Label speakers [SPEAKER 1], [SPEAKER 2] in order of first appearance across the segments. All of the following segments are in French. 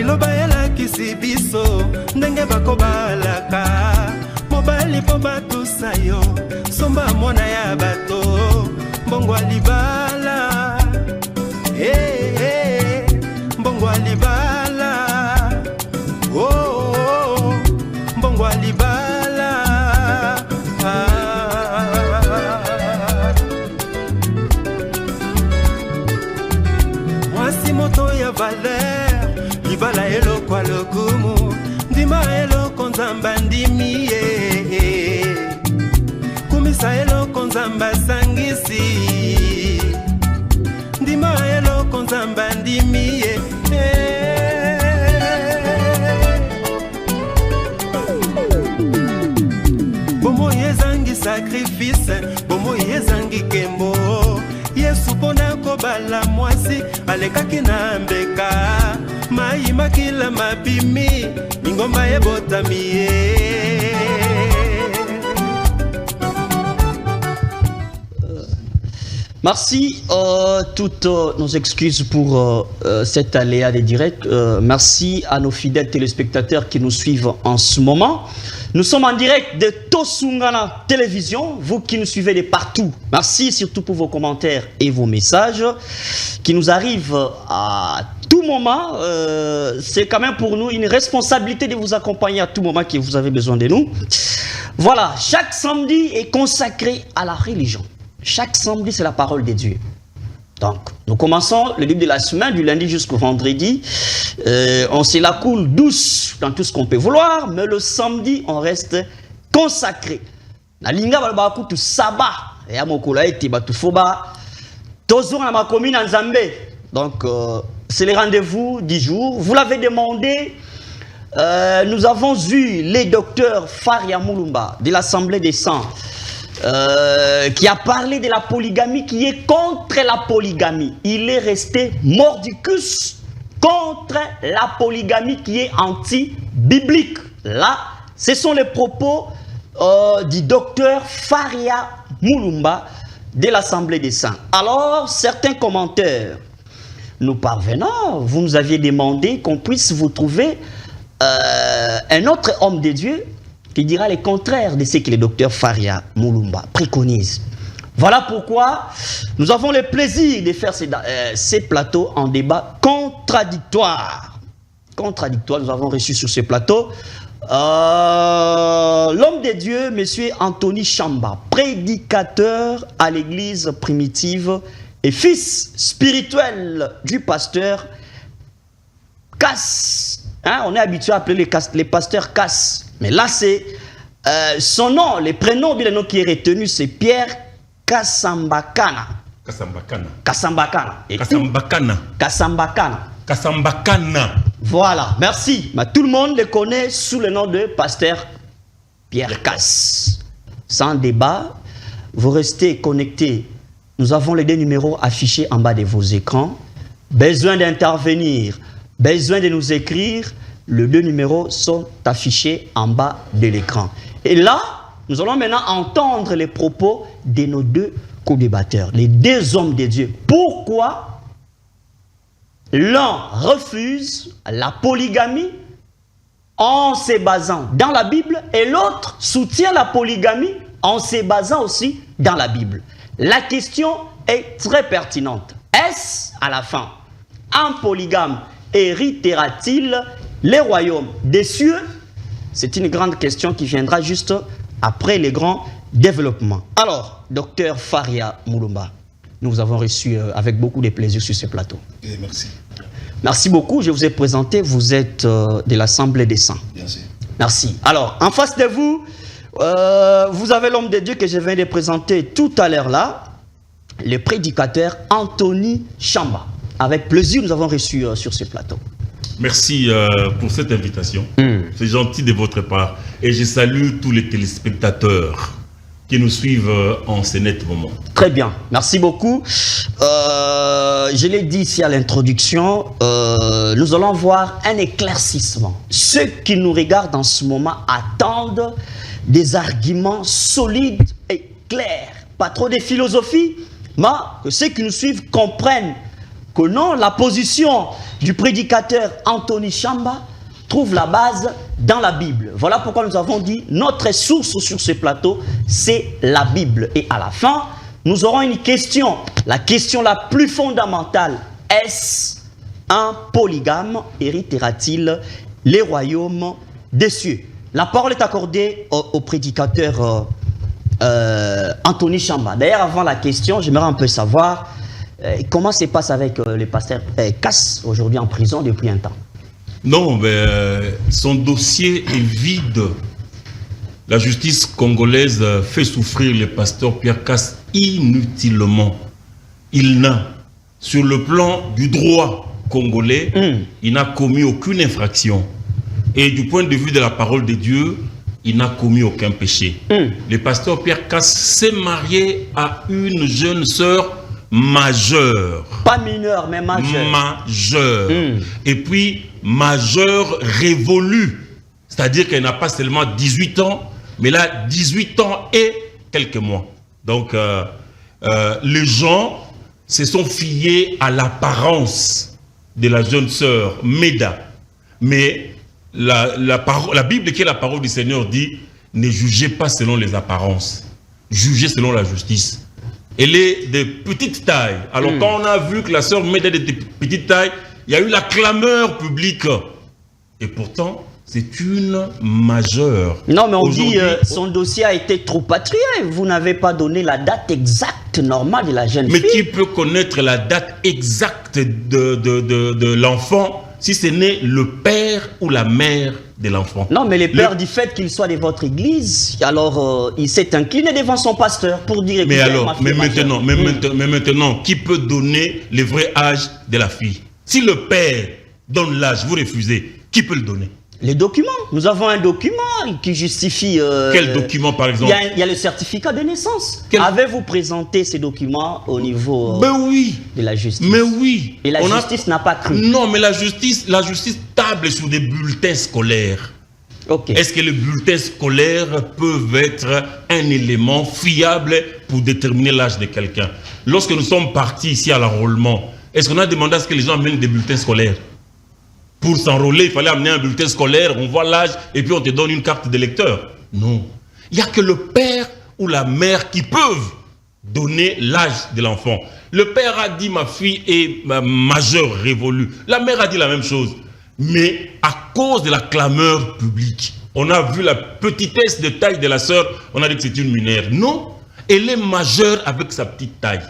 [SPEAKER 1] liloba elakisi biso ndenge bakobalaka mobali po batusa yo somba mwana ya bato mbongo alibala mbongo alibala oh mbongo alibala mwasi moto ya valer libala elokwa lokumu ndima eloko nzamba ndimi kumisa eloko nzamba sangisi ndima eloko nzamba ndimi bomo yezangi sacrifice bomo yezangi kembo yesu pona kobala mwasi alekaki na mbeka mai makila mabimi ingomba ebotami
[SPEAKER 2] Merci, toutes nos excuses pour cet aléa des directs. Merci à nos fidèles téléspectateurs qui nous suivent en ce moment. Nous sommes en direct de Tosungana Télévision, vous qui nous suivez de partout. Merci surtout pour vos commentaires et vos messages qui nous arrivent à tout moment. C'est quand même pour nous une responsabilité de vous accompagner à tout moment que vous avez besoin de nous. Voilà, chaque samedi est consacré à la religion. Chaque samedi, c'est la parole de Dieu. Donc, nous commençons le début de la semaine, du lundi jusqu'au vendredi. On se la coule douce dans tout ce qu'on peut vouloir, mais le samedi, on reste consacré. Na linga balba tu sabbat et à mon collègue tu foba toujours dans ma commune en Zambie. Donc, c'est le rendez-vous du jour. Vous l'avez demandé. Nous avons eu les docteurs Faria Mulumba de l'Assemblée des Saints. Qui a parlé de la polygamie, qui est contre la polygamie. Il est resté mordicus contre la polygamie qui est anti-biblique. Là, ce sont les propos du docteur Faria Mulumba de l'Assemblée des Saints. Alors, certains commentaires nous parvenant, vous nous aviez demandé qu'on puisse vous trouver un autre homme de Dieu qui dira le contraire de ce que le docteur Faria Mulumba préconise. Voilà pourquoi nous avons le plaisir de faire ces plateaux en débat contradictoire. Nous avons reçu sur ce plateau l'homme de Dieu, M. Anthony Chamba, prédicateur à l'église primitive et fils spirituel du pasteur Cass. Hein, on est habitué à appeler les pasteurs Cass. Mais là, c'est son nom, le prénom, le nom qui est retenu, c'est Pierre Kasambakana. Kasambakana. Voilà, merci. Mais tout le monde le connaît sous le nom de pasteur Pierre Cass. Sans débat, vous restez connectés. Nous avons les deux numéros affichés en bas de vos écrans. Besoin d'intervenir, besoin de nous écrire. Les deux numéros sont affichés en bas de l'écran. Et là, nous allons maintenant entendre les propos de nos deux co-débatteurs, les deux hommes de Dieu. Pourquoi l'un refuse la polygamie en se basant dans la Bible et l'autre soutient la polygamie en se basant aussi dans la Bible? La question est très pertinente. Est-ce à la fin un polygame héritera-t-il les royaumes des cieux? C'est une grande question qui viendra juste après les grands développements. Alors, docteur Faria Mulumba, nous vous avons reçu avec beaucoup de plaisir sur ce plateau.
[SPEAKER 3] Merci.
[SPEAKER 2] Merci beaucoup. Je vous ai présenté. Vous êtes de l'Assemblée des Saints.
[SPEAKER 3] Bien sûr.
[SPEAKER 2] Merci. Alors, en face de vous, vous avez l'homme de Dieu que je viens de présenter tout à l'heure là, le prédicateur Anthony Chamba. Avec plaisir, nous avons reçu sur ce plateau.
[SPEAKER 3] Merci pour cette invitation. C'est gentil de votre part. Et je salue tous les téléspectateurs qui nous suivent en ce net moment.
[SPEAKER 2] Très bien. Merci beaucoup. Je l'ai dit ici à l'introduction, nous allons voir un éclaircissement. Ceux qui nous regardent en ce moment attendent des arguments solides et clairs. Pas trop de philosophie, mais que ceux qui nous suivent comprennent que non, la position du prédicateur Anthony Chamba trouve la base dans la Bible. Voilà pourquoi nous avons dit notre source sur ce plateau, c'est la Bible. Et à la fin, nous aurons une question. La question la plus fondamentale, est-ce un polygame héritera-t-il les royaumes des cieux? La parole est accordée au prédicateur Anthony Chamba. D'ailleurs, avant la question, j'aimerais un peu savoir comment se passe avec le pasteur Cass, aujourd'hui en prison depuis un temps.
[SPEAKER 3] Non, mais son dossier est vide. La justice congolaise fait souffrir le pasteur Pierre Cass inutilement. Il n'a, sur le plan du droit congolais, il n'a commis aucune infraction. Et du point de vue de la parole de Dieu, il n'a commis aucun péché. Le pasteur Pierre Cass s'est marié à une jeune sœur majeure.
[SPEAKER 2] Pas mineure, mais majeure.
[SPEAKER 3] Majeure. Et puis, majeure révolue. C'est-à-dire qu'elle n'a pas seulement 18 ans, mais elle a 18 ans et quelques mois. Donc, les gens se sont fiés à l'apparence de la jeune sœur Meda. Mais la Bible, qui est la parole du Seigneur, dit « Ne jugez pas selon les apparences, jugez selon la justice ». Elle est de petite taille. Alors quand on a vu que la sœur Meda est de petite taille, il y a eu la clameur publique. Et pourtant, c'est une majeure.
[SPEAKER 2] Non, mais on dit son dossier a été trop patrié. Vous n'avez pas donné la date exacte normale de la jeune fille.
[SPEAKER 3] Mais qui peut connaître la date exacte de l'enfant si ce n'est le père ou la mère de l'enfant?
[SPEAKER 2] Non, mais le père, du fait qu'il soit de votre église, alors il s'est incliné devant son pasteur pour dire...
[SPEAKER 3] Mais alors, mais maintenant, qui peut donner le vrai âge de la fille? Si le père donne l'âge, vous refusez, qui peut le donner?
[SPEAKER 2] Les documents. Nous avons un document qui justifie...
[SPEAKER 3] Quel document, par exemple?
[SPEAKER 2] Il y a le certificat de naissance. Avez-vous présenté ces documents au niveau
[SPEAKER 3] oui.
[SPEAKER 2] de la justice?
[SPEAKER 3] Mais oui.
[SPEAKER 2] Et la justice n'a pas cru.
[SPEAKER 3] Non, mais la justice table sur des bulletins scolaires.
[SPEAKER 2] Okay.
[SPEAKER 3] Est-ce que les bulletins scolaires peuvent être un élément fiable pour déterminer l'âge de quelqu'un? Lorsque nous sommes partis ici à l'enrôlement, est-ce qu'on a demandé à ce que les gens amènent des bulletins scolaires? Pour s'enrôler, il fallait amener un bulletin scolaire, on voit l'âge et puis on te donne une carte d'électeur. Non. Il n'y a que le père ou la mère qui peuvent donner l'âge de l'enfant. Le père a dit ma fille est majeure, révolue. La mère a dit la même chose. Mais à cause de la clameur publique, on a vu la petitesse de taille de la sœur, on a dit que c'est une mineure. Non, elle est majeure avec sa petite taille.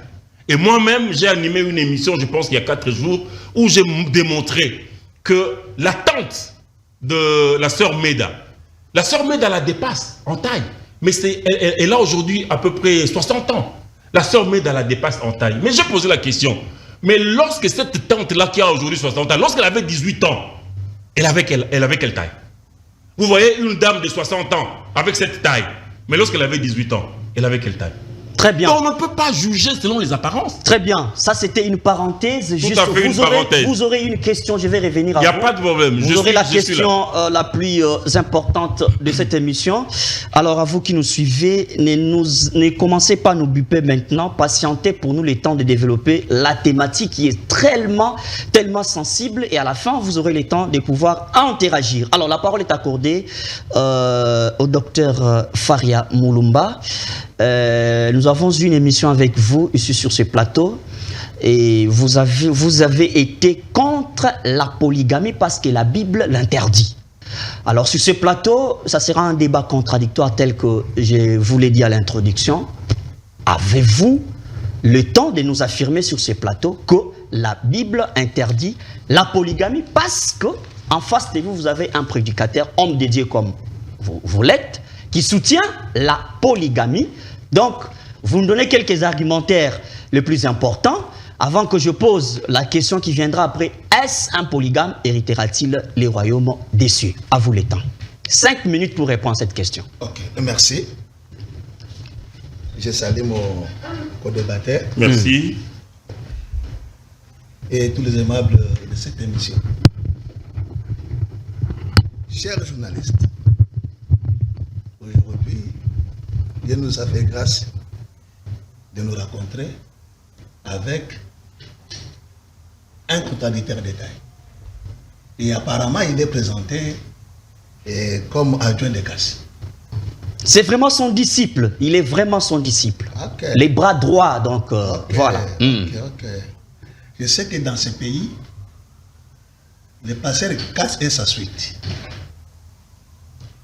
[SPEAKER 3] Et moi-même, j'ai animé une émission, je pense qu'il y a 4 jours, où j'ai démontré que la tante de la sœur Meda la dépasse en taille. Mais elle a aujourd'hui à peu près 60 ans. La sœur Meda la dépasse en taille. Mais j'ai posé la question. Mais lorsque cette tante-là qui a aujourd'hui 60 ans, lorsqu'elle avait 18 ans, elle avait quelle taille? Vous voyez une dame de 60 ans avec cette taille. Mais lorsqu'elle avait 18 ans, elle avait quelle taille?
[SPEAKER 2] Très bien.
[SPEAKER 3] On ne peut pas juger selon les apparences.
[SPEAKER 2] Très bien. Ça, c'était une parenthèse.
[SPEAKER 3] Tout à fait une parenthèse.
[SPEAKER 2] Vous aurez une question, je vais revenir à vous.
[SPEAKER 3] Il n'y a pas de problème.
[SPEAKER 2] Vous aurez la question la plus importante de cette émission. Alors, à vous qui nous suivez, ne commencez pas à nous buper maintenant. Patientez pour nous le temps de développer la thématique qui est tellement sensible. Et à la fin, vous aurez le temps de pouvoir interagir. Alors, la parole est accordée au docteur Faria Mulumba. Nous avons eu une émission avec vous ici sur ce plateau et vous avez été contre la polygamie parce que la Bible l'interdit. Alors sur ce plateau, ça sera un débat contradictoire tel que je vous l'ai dit à l'introduction. Avez-vous le temps de nous affirmer sur ce plateau que la Bible interdit la polygamie parce que en face de vous, vous avez un prédicateur, homme de Dieu comme vous l'êtes, qui soutient la polygamie. Donc, vous me donnez quelques argumentaires les plus importants avant que je pose la question qui viendra après. Est-ce un polygame héritera-t-il les royaumes des cieux? À vous les temps. 5 minutes pour répondre à cette question.
[SPEAKER 4] Ok, merci. Je salue mon co-débatteur.
[SPEAKER 3] Merci.
[SPEAKER 4] Et tous les aimables de cette émission. Chers journalistes, aujourd'hui, Dieu nous a fait grâce de nous rencontrer avec un contradicteur d'État. Et apparemment, il est présenté comme adjoint de casse.
[SPEAKER 2] C'est vraiment son disciple. Il est vraiment son disciple.
[SPEAKER 4] Okay.
[SPEAKER 2] Les bras droits, donc voilà.
[SPEAKER 4] Ok. Je sais que dans ce pays, le pasteur Casse et sa suite,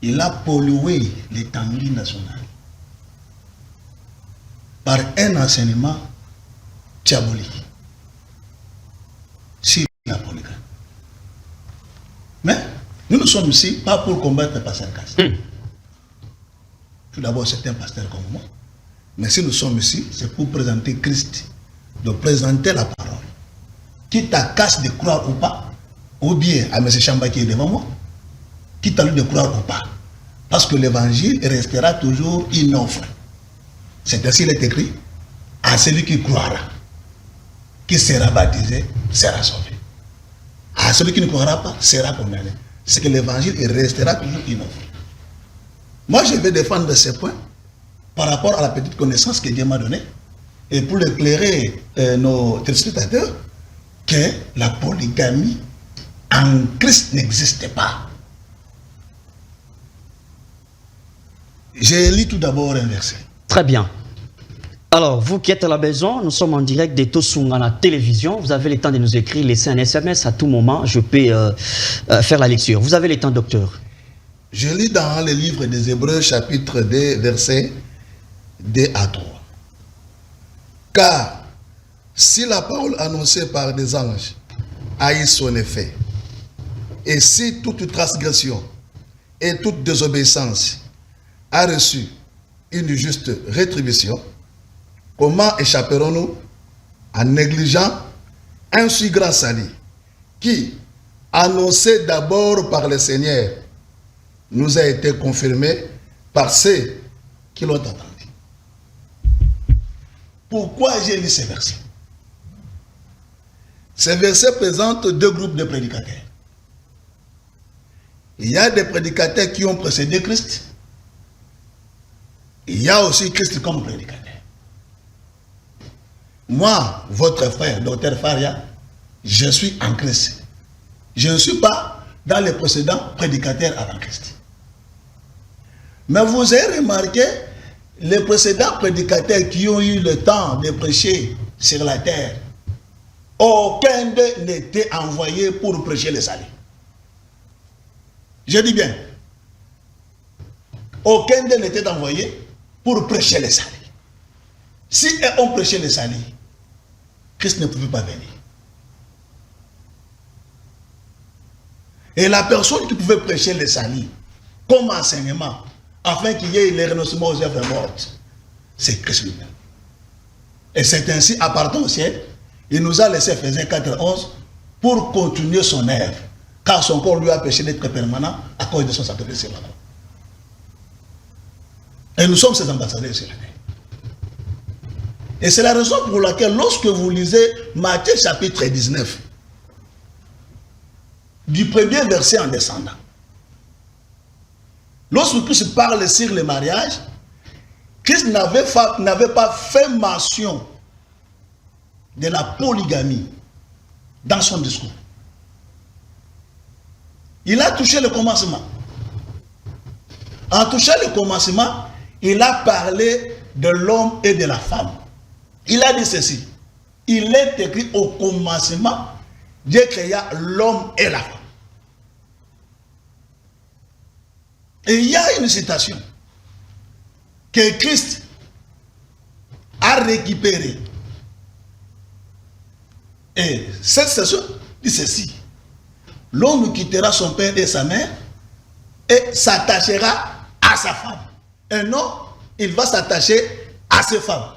[SPEAKER 4] il a pollué l'étendue nationale par un enseignement diabolique sur la polygamie. Mais nous sommes ici pas pour combattre le pasteur Casse. Tout d'abord, c'est un pasteur comme moi. Mais si nous sommes ici, c'est pour présenter Christ, de présenter la parole. Quitte à Casse de croire ou pas, ou bien à M. Chamba qui est devant moi, quitte à lui de croire ou pas. Parce que l'évangile restera toujours une offre. C'est ainsi qu'il est écrit, à celui qui croira, qui sera baptisé, sera sauvé. À celui qui ne croira pas, sera condamné. C'est que l'évangile restera toujours une offre. Moi, je vais défendre ces points par rapport à la petite connaissance que Dieu m'a donnée et pour éclairer nos téléspectateurs que la polygamie en Christ n'existe pas. J'ai lu tout d'abord un verset.
[SPEAKER 2] Très bien. Alors, vous qui êtes à la maison, nous sommes en direct de Tosungana Télévision. Vous avez le temps de nous écrire, laisser un SMS à tout moment. Je peux faire la lecture. Vous avez le temps, docteur.
[SPEAKER 4] Je lis dans le livre des Hébreux, chapitre 2, versets 2 à 3. Car si la parole annoncée par des anges a eu son effet, et si toute transgression et toute désobéissance a reçu une juste rétribution, comment échapperons-nous en négligeant un si grand salut qui, annoncé d'abord par le Seigneur, nous a été confirmé par ceux qui l'ont entendu. Pourquoi j'ai lu ces versets? Ces versets présentent deux groupes de prédicateurs. Il y a des prédicateurs qui ont précédé Christ. Il y a aussi Christ comme prédicateur. Moi, votre frère, docteur Faria, je suis en Christ. Je ne suis pas dans les précédents prédicateurs avant Christ. Mais vous avez remarqué, les précédents prédicateurs qui ont eu le temps de prêcher sur la terre, aucun d'eux n'était envoyé pour prêcher le salut. Je dis bien, aucun d'eux n'était envoyé pour prêcher le salut. Si on prêchait le salut, Christ ne pouvait pas venir. Et la personne qui pouvait prêcher le salut comme enseignement, afin qu'il y ait le renoncement aux œuvres mortes, c'est Christ lui-même. Et c'est ainsi, à partir au ciel, il nous a laissé Ephésiens 4:11 pour continuer son œuvre, car son corps lui a péché d'être permanent à cause de son sacrifice sur la croix. Et nous sommes ses ambassadeurs sur la terre. Et c'est la raison pour laquelle, lorsque vous lisez Matthieu chapitre 19, du premier verset en descendant, lorsque Christ parle sur le mariage, Christ n'avait pas fait mention de la polygamie dans son discours. Il a touché le commencement. En touchant le commencement, il a parlé de l'homme et de la femme. Il a dit ceci. Il est écrit au commencement, Dieu créa l'homme et la femme. Et il y a une citation que Christ a récupérée. Et cette citation dit ceci. L'homme quittera son père et sa mère et s'attachera à sa femme. Et non, il va s'attacher à ses femmes.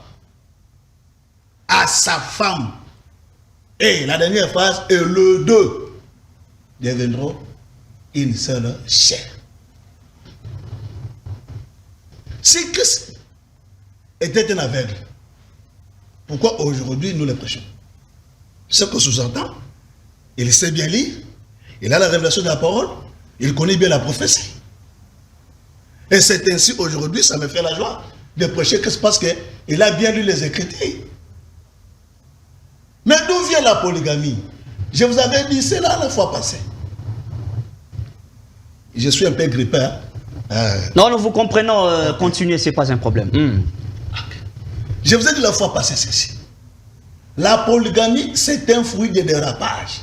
[SPEAKER 4] À sa femme. Et la dernière phrase, et le deux deviendront une seule chair. Si Christ était un aveugle, pourquoi aujourd'hui nous le prêchons? Ce que sous-entend, il sait bien lire, il a la révélation de la parole, il connaît bien la prophétie. Et c'est ainsi aujourd'hui, ça me fait la joie de prêcher Christ parce qu'il a bien lu les Écritures. Mais d'où vient la polygamie? Je vous avais dit cela la fois passée. Je suis un peu grippé.
[SPEAKER 2] Non, nous vous comprenons. Continuez, ce n'est pas un problème.
[SPEAKER 4] Je vous ai dit la fois passée ceci. La polygamie, c'est un fruit de dérapage.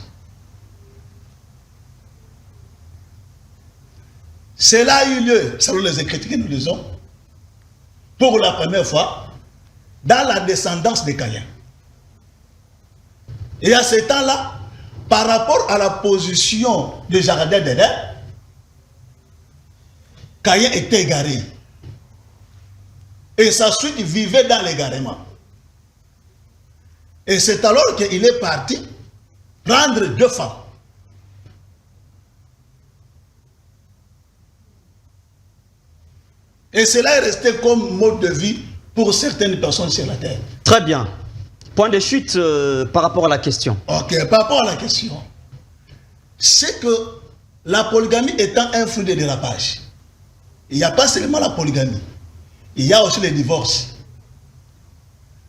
[SPEAKER 4] Cela a eu lieu, selon les Écritures que nous lisons, pour la première fois, dans la descendance de Caïn. Et à ce temps-là, par rapport à la position du jardin d'Éden, Caïn était égaré. Et sa suite vivait dans l'égarement. Et c'est alors qu'il est parti prendre 2 femmes. Et cela est resté comme mode de vie pour certaines personnes sur la terre.
[SPEAKER 2] Très bien. Point de chute par rapport à la question.
[SPEAKER 4] Ok, par rapport à la question. C'est que la polygamie étant un fruit de dérapage, il n'y a pas seulement la polygamie, il y a aussi le divorce.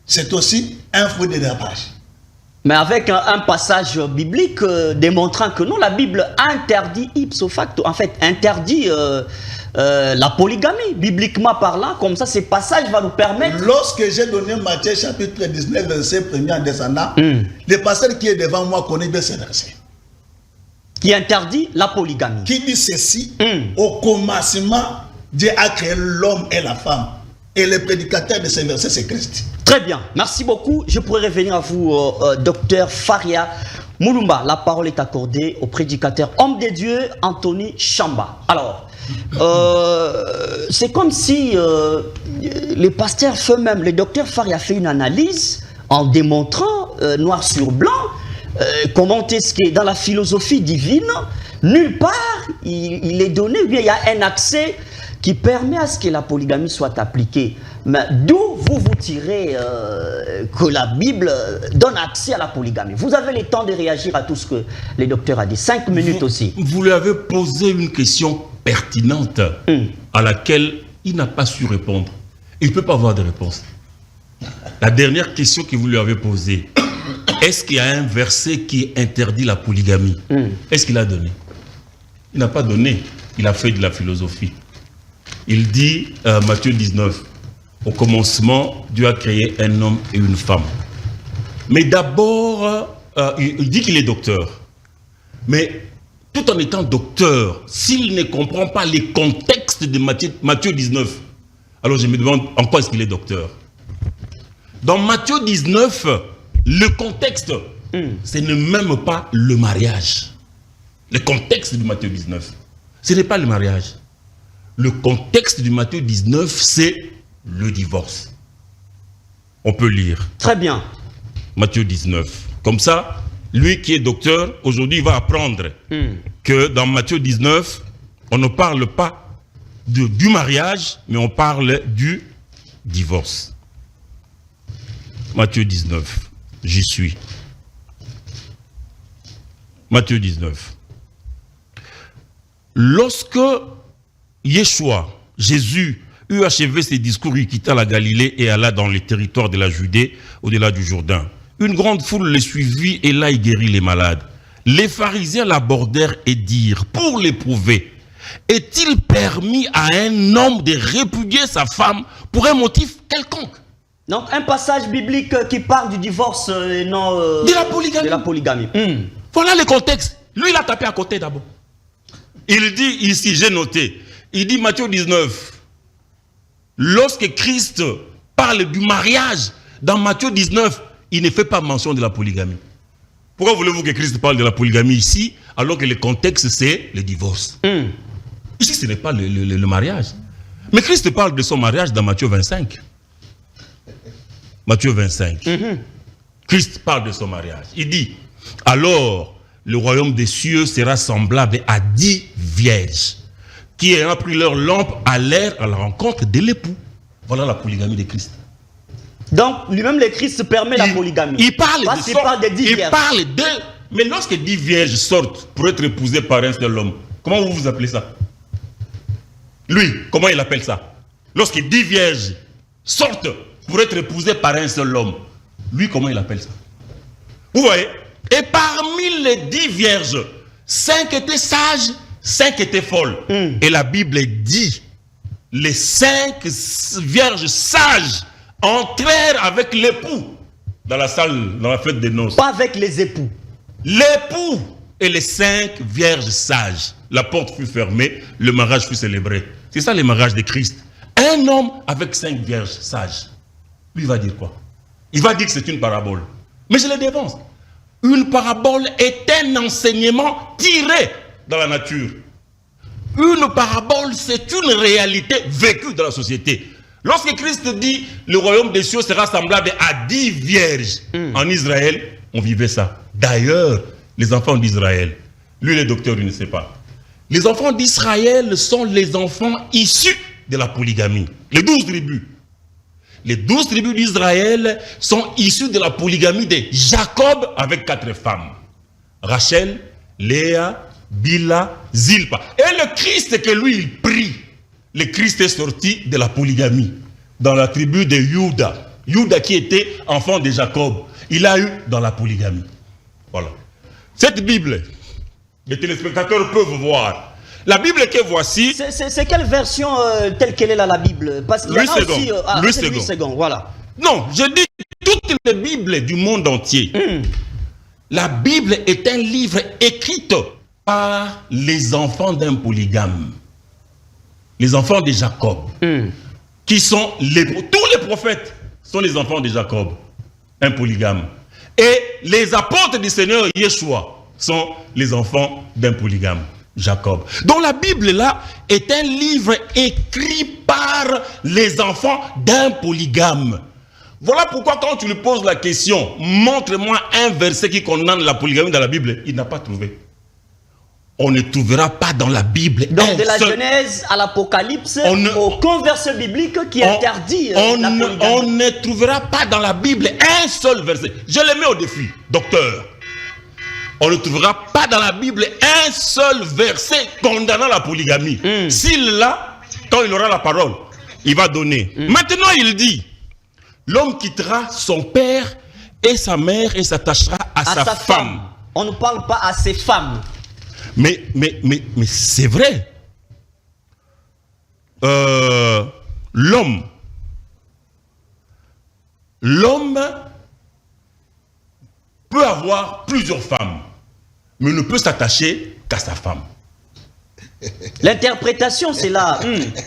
[SPEAKER 4] C'est aussi un fruit de dérapage.
[SPEAKER 2] Mais avec un passage biblique démontrant que non, la Bible interdit ipso facto, en fait, interdit la polygamie, bibliquement parlant, comme ça, ces passages vont nous permettre...
[SPEAKER 4] Lorsque j'ai donné Matthieu chapitre 19, verset 1er en descendant, le pasteur qui est devant moi connaît bien ces versets.
[SPEAKER 2] Qui interdit la polygamie.
[SPEAKER 4] Qui dit ceci, au commencement, Dieu a créé l'homme et la femme. Et le prédicateur de ces versets, c'est Christ.
[SPEAKER 2] Très bien, merci beaucoup. Je pourrais revenir à vous, docteur Faria Mulumba. La parole est accordée au prédicateur homme de Dieu, Anthony Chamba. Alors, c'est comme si les pasteurs eux-mêmes, le docteur Faria fait une analyse en démontrant noir sur blanc comment est-ce que dans la philosophie divine, nulle part il est donné, ou bien il y a un accès qui permet à ce que la polygamie soit appliquée. Mais d'où vous tirez que la Bible donne accès à la polygamie? Vous avez le temps de réagir à tout ce que le docteur a dit. 5 minutes aussi.
[SPEAKER 3] Vous lui avez posé une question pertinente à laquelle il n'a pas su répondre. Il ne peut pas avoir de réponse. La dernière question que vous lui avez posée, est-ce qu'il y a un verset qui interdit la polygamie? Est-ce qu'il a donné? Il n'a pas donné. Il a fait de la philosophie. Il dit, Matthieu 19, au commencement, Dieu a créé un homme et une femme. Mais d'abord, il dit qu'il est docteur. Mais tout en étant docteur, s'il ne comprend pas les contextes de Matthieu 19, alors je me demande en quoi est-ce qu'il est docteur. Dans Matthieu 19, le contexte, ce n'est même pas le mariage. Le contexte de Matthieu 19, ce n'est pas le mariage. Le contexte du Matthieu 19, c'est le divorce. On peut lire.
[SPEAKER 2] Très bien.
[SPEAKER 3] Matthieu 19. Comme ça, lui qui est docteur, aujourd'hui, il va apprendre que dans Matthieu 19, on ne parle pas du mariage, mais on parle du divorce. Matthieu 19. J'y suis. Matthieu 19. Lorsque Yeshua, Jésus, eut achevé ses discours, il quitta la Galilée et alla dans les territoires de la Judée, au-delà du Jourdain. Une grande foule le suivit et là il guérit les malades. Les pharisiens l'abordèrent et dirent, pour l'éprouver, est-il permis à un homme de répudier sa femme pour un motif quelconque?
[SPEAKER 2] Donc un passage biblique qui parle du divorce et non
[SPEAKER 3] de la polygamie.
[SPEAKER 2] De la polygamie.
[SPEAKER 3] Voilà le contexte. Lui, il a tapé à côté d'abord. Il dit ici, j'ai noté, il dit Matthieu 19, lorsque Christ parle du mariage, dans Matthieu 19, il ne fait pas mention de la polygamie. Pourquoi voulez-vous que Christ parle de la polygamie ici, alors que le contexte c'est le divorce? Ici, ce n'est pas le mariage. Mais Christ parle de son mariage dans Matthieu 25. Matthieu 25. Christ parle de son mariage. Il dit, alors le royaume des cieux sera semblable à 10 vierges qui, ayant pris leur lampe, allèrent à la rencontre de l'époux. Voilà la polygamie de Christ.
[SPEAKER 2] Donc, lui-même, le Christ permet la polygamie.
[SPEAKER 3] Il parle
[SPEAKER 2] parce qu'il parle de 10 vierges.
[SPEAKER 3] Il parle de... Mais lorsque 10 vierges sortent pour être épousées par un seul homme, comment vous appelez ça? Lui, comment il appelle ça? Lorsque 10 vierges sortent pour être épousées par un seul homme, lui, comment il appelle ça? Vous voyez, Et parmi les 10 vierges, 5 étaient sages, 5 étaient folles. Et la Bible dit, les 5 vierges sages entrèrent avec l'époux dans la salle, dans la fête des noces.
[SPEAKER 2] Pas avec les époux.
[SPEAKER 3] L'époux et les 5 vierges sages. La porte fut fermée, le mariage fut célébré. C'est ça le mariage de Christ. Un homme avec 5 vierges sages. Lui va dire quoi? Il va dire que c'est une parabole. Mais je le dévance. Une parabole est un enseignement tiré dans la nature. Une parabole, c'est une réalité vécue dans la société. Lorsque Christ dit le royaume des cieux sera semblable à 10 vierges en Israël, on vivait ça. D'ailleurs, les enfants d'Israël, lui le docteur, il ne sait pas. Les enfants d'Israël sont les enfants issus de la polygamie. Les 12 tribus. Les 12 tribus d'Israël sont issues de la polygamie de Jacob avec 4 femmes. Rachel, Léa, Bila, Zilpa. Et le Christ que lui il prie, le Christ est sorti de la polygamie dans la tribu de Juda. Juda qui était enfant de Jacob, il a eu dans la polygamie. Voilà. Cette Bible, les téléspectateurs peuvent voir. La Bible que voici...
[SPEAKER 2] C'est quelle version telle qu'elle est là, la Bible? Parce qu'il y en a aussi...
[SPEAKER 3] Louis
[SPEAKER 2] II, voilà.
[SPEAKER 3] Non, je dis toutes les Bibles du monde entier. La Bible est un livre écrit par les enfants d'un polygame. Les enfants de Jacob. Qui sont tous les prophètes sont les enfants de Jacob. Un polygame. Et les apôtres du Seigneur Yeshua sont les enfants d'un polygame. Jacob. Donc la Bible là est un livre écrit par les enfants d'un polygame. Voilà pourquoi quand tu lui poses la question, montre-moi un verset qui condamne la polygamie dans la Bible, il n'a pas trouvé. On ne trouvera pas dans la Bible.
[SPEAKER 2] Donc de la Genèse à l'Apocalypse, aucun verset biblique qui interdit la polygamie.
[SPEAKER 3] On ne trouvera pas dans la Bible un seul verset. Je le mets au défi, docteur. On ne trouvera pas dans la Bible un seul verset condamnant la polygamie. S'il l'a, quand il aura la parole, il va donner. Maintenant, il dit, l'homme quittera son père et sa mère et s'attachera à sa femme.
[SPEAKER 2] On ne parle pas à ses femmes.
[SPEAKER 3] Mais c'est vrai. L'homme peut avoir plusieurs femmes, mais ne peut s'attacher qu'à sa femme.
[SPEAKER 2] L'interprétation, c'est là.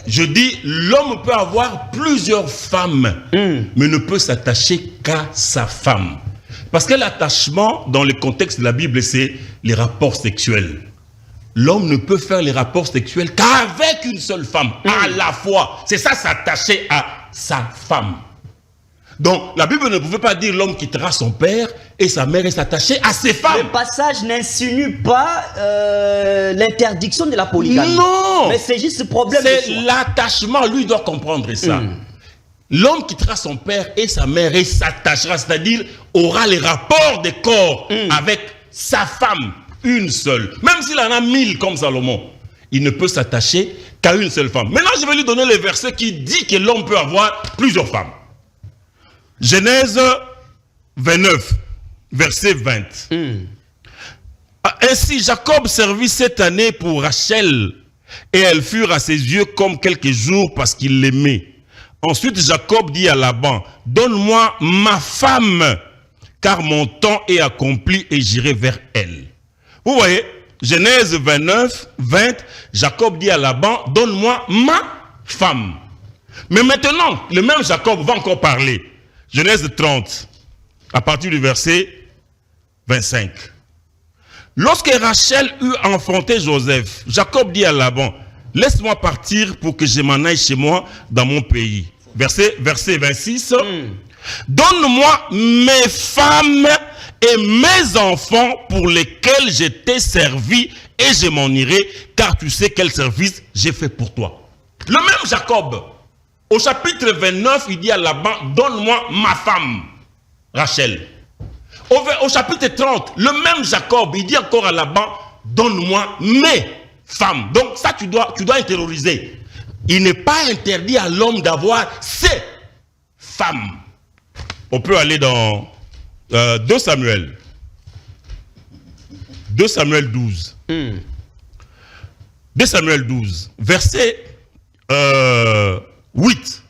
[SPEAKER 3] Je dis, l'homme peut avoir plusieurs femmes, mais ne peut s'attacher qu'à sa femme. Parce que l'attachement, dans le contexte de la Bible, c'est les rapports sexuels. L'homme ne peut faire les rapports sexuels qu'avec une seule femme, à la fois. C'est ça, s'attacher à sa femme. Donc, la Bible ne pouvait pas dire l'homme quittera son père et sa mère et s'attacher à ses femmes.
[SPEAKER 2] Le passage n'insinue pas l'interdiction de la polygamie.
[SPEAKER 3] Non!
[SPEAKER 2] Mais c'est juste ce problème.
[SPEAKER 3] C'est l'attachement, lui doit comprendre ça. L'homme quittera son père et sa mère et s'attachera, c'est-à-dire aura les rapports de corps avec sa femme, une seule. Même s'il en a 1000 comme Salomon, il ne peut s'attacher qu'à une seule femme. Maintenant, je vais lui donner le verset qui dit que l'homme peut avoir plusieurs femmes. Genèse 29, verset 20. Ainsi, Jacob servit 7 années pour Rachel, et elles furent à ses yeux comme quelques jours parce qu'il l'aimait. Ensuite, Jacob dit à Laban, « Donne-moi ma femme, car mon temps est accompli et j'irai vers elle. » Vous voyez, Genèse 29, 20, Jacob dit à Laban, « Donne-moi ma femme. » Mais maintenant, le même Jacob va encore parler. Genèse 30, à partir du verset 25. Lorsque Rachel eut enfanté Joseph, Jacob dit à Laban, « Laisse-moi partir pour que je m'en aille chez moi dans mon pays. » Verset 26. Donne-moi mes femmes et mes enfants pour lesquels je t'ai servi et je m'en irai, car tu sais quel service j'ai fait pour toi. Le même Jacob, au chapitre 29, il dit à Laban, donne-moi ma femme, Rachel. Au chapitre 30, le même Jacob, il dit encore à Laban, donne-moi mes femmes. Donc ça, tu dois intérioriser. Il n'est pas interdit à l'homme d'avoir ses femmes. On peut aller dans 2 Samuel. 2 Samuel 12. 2 Samuel 12, verset 8.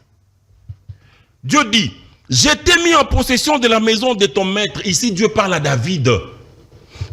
[SPEAKER 3] Dieu dit, je t'ai mis en possession de la maison de ton maître. Ici, Dieu parle à David.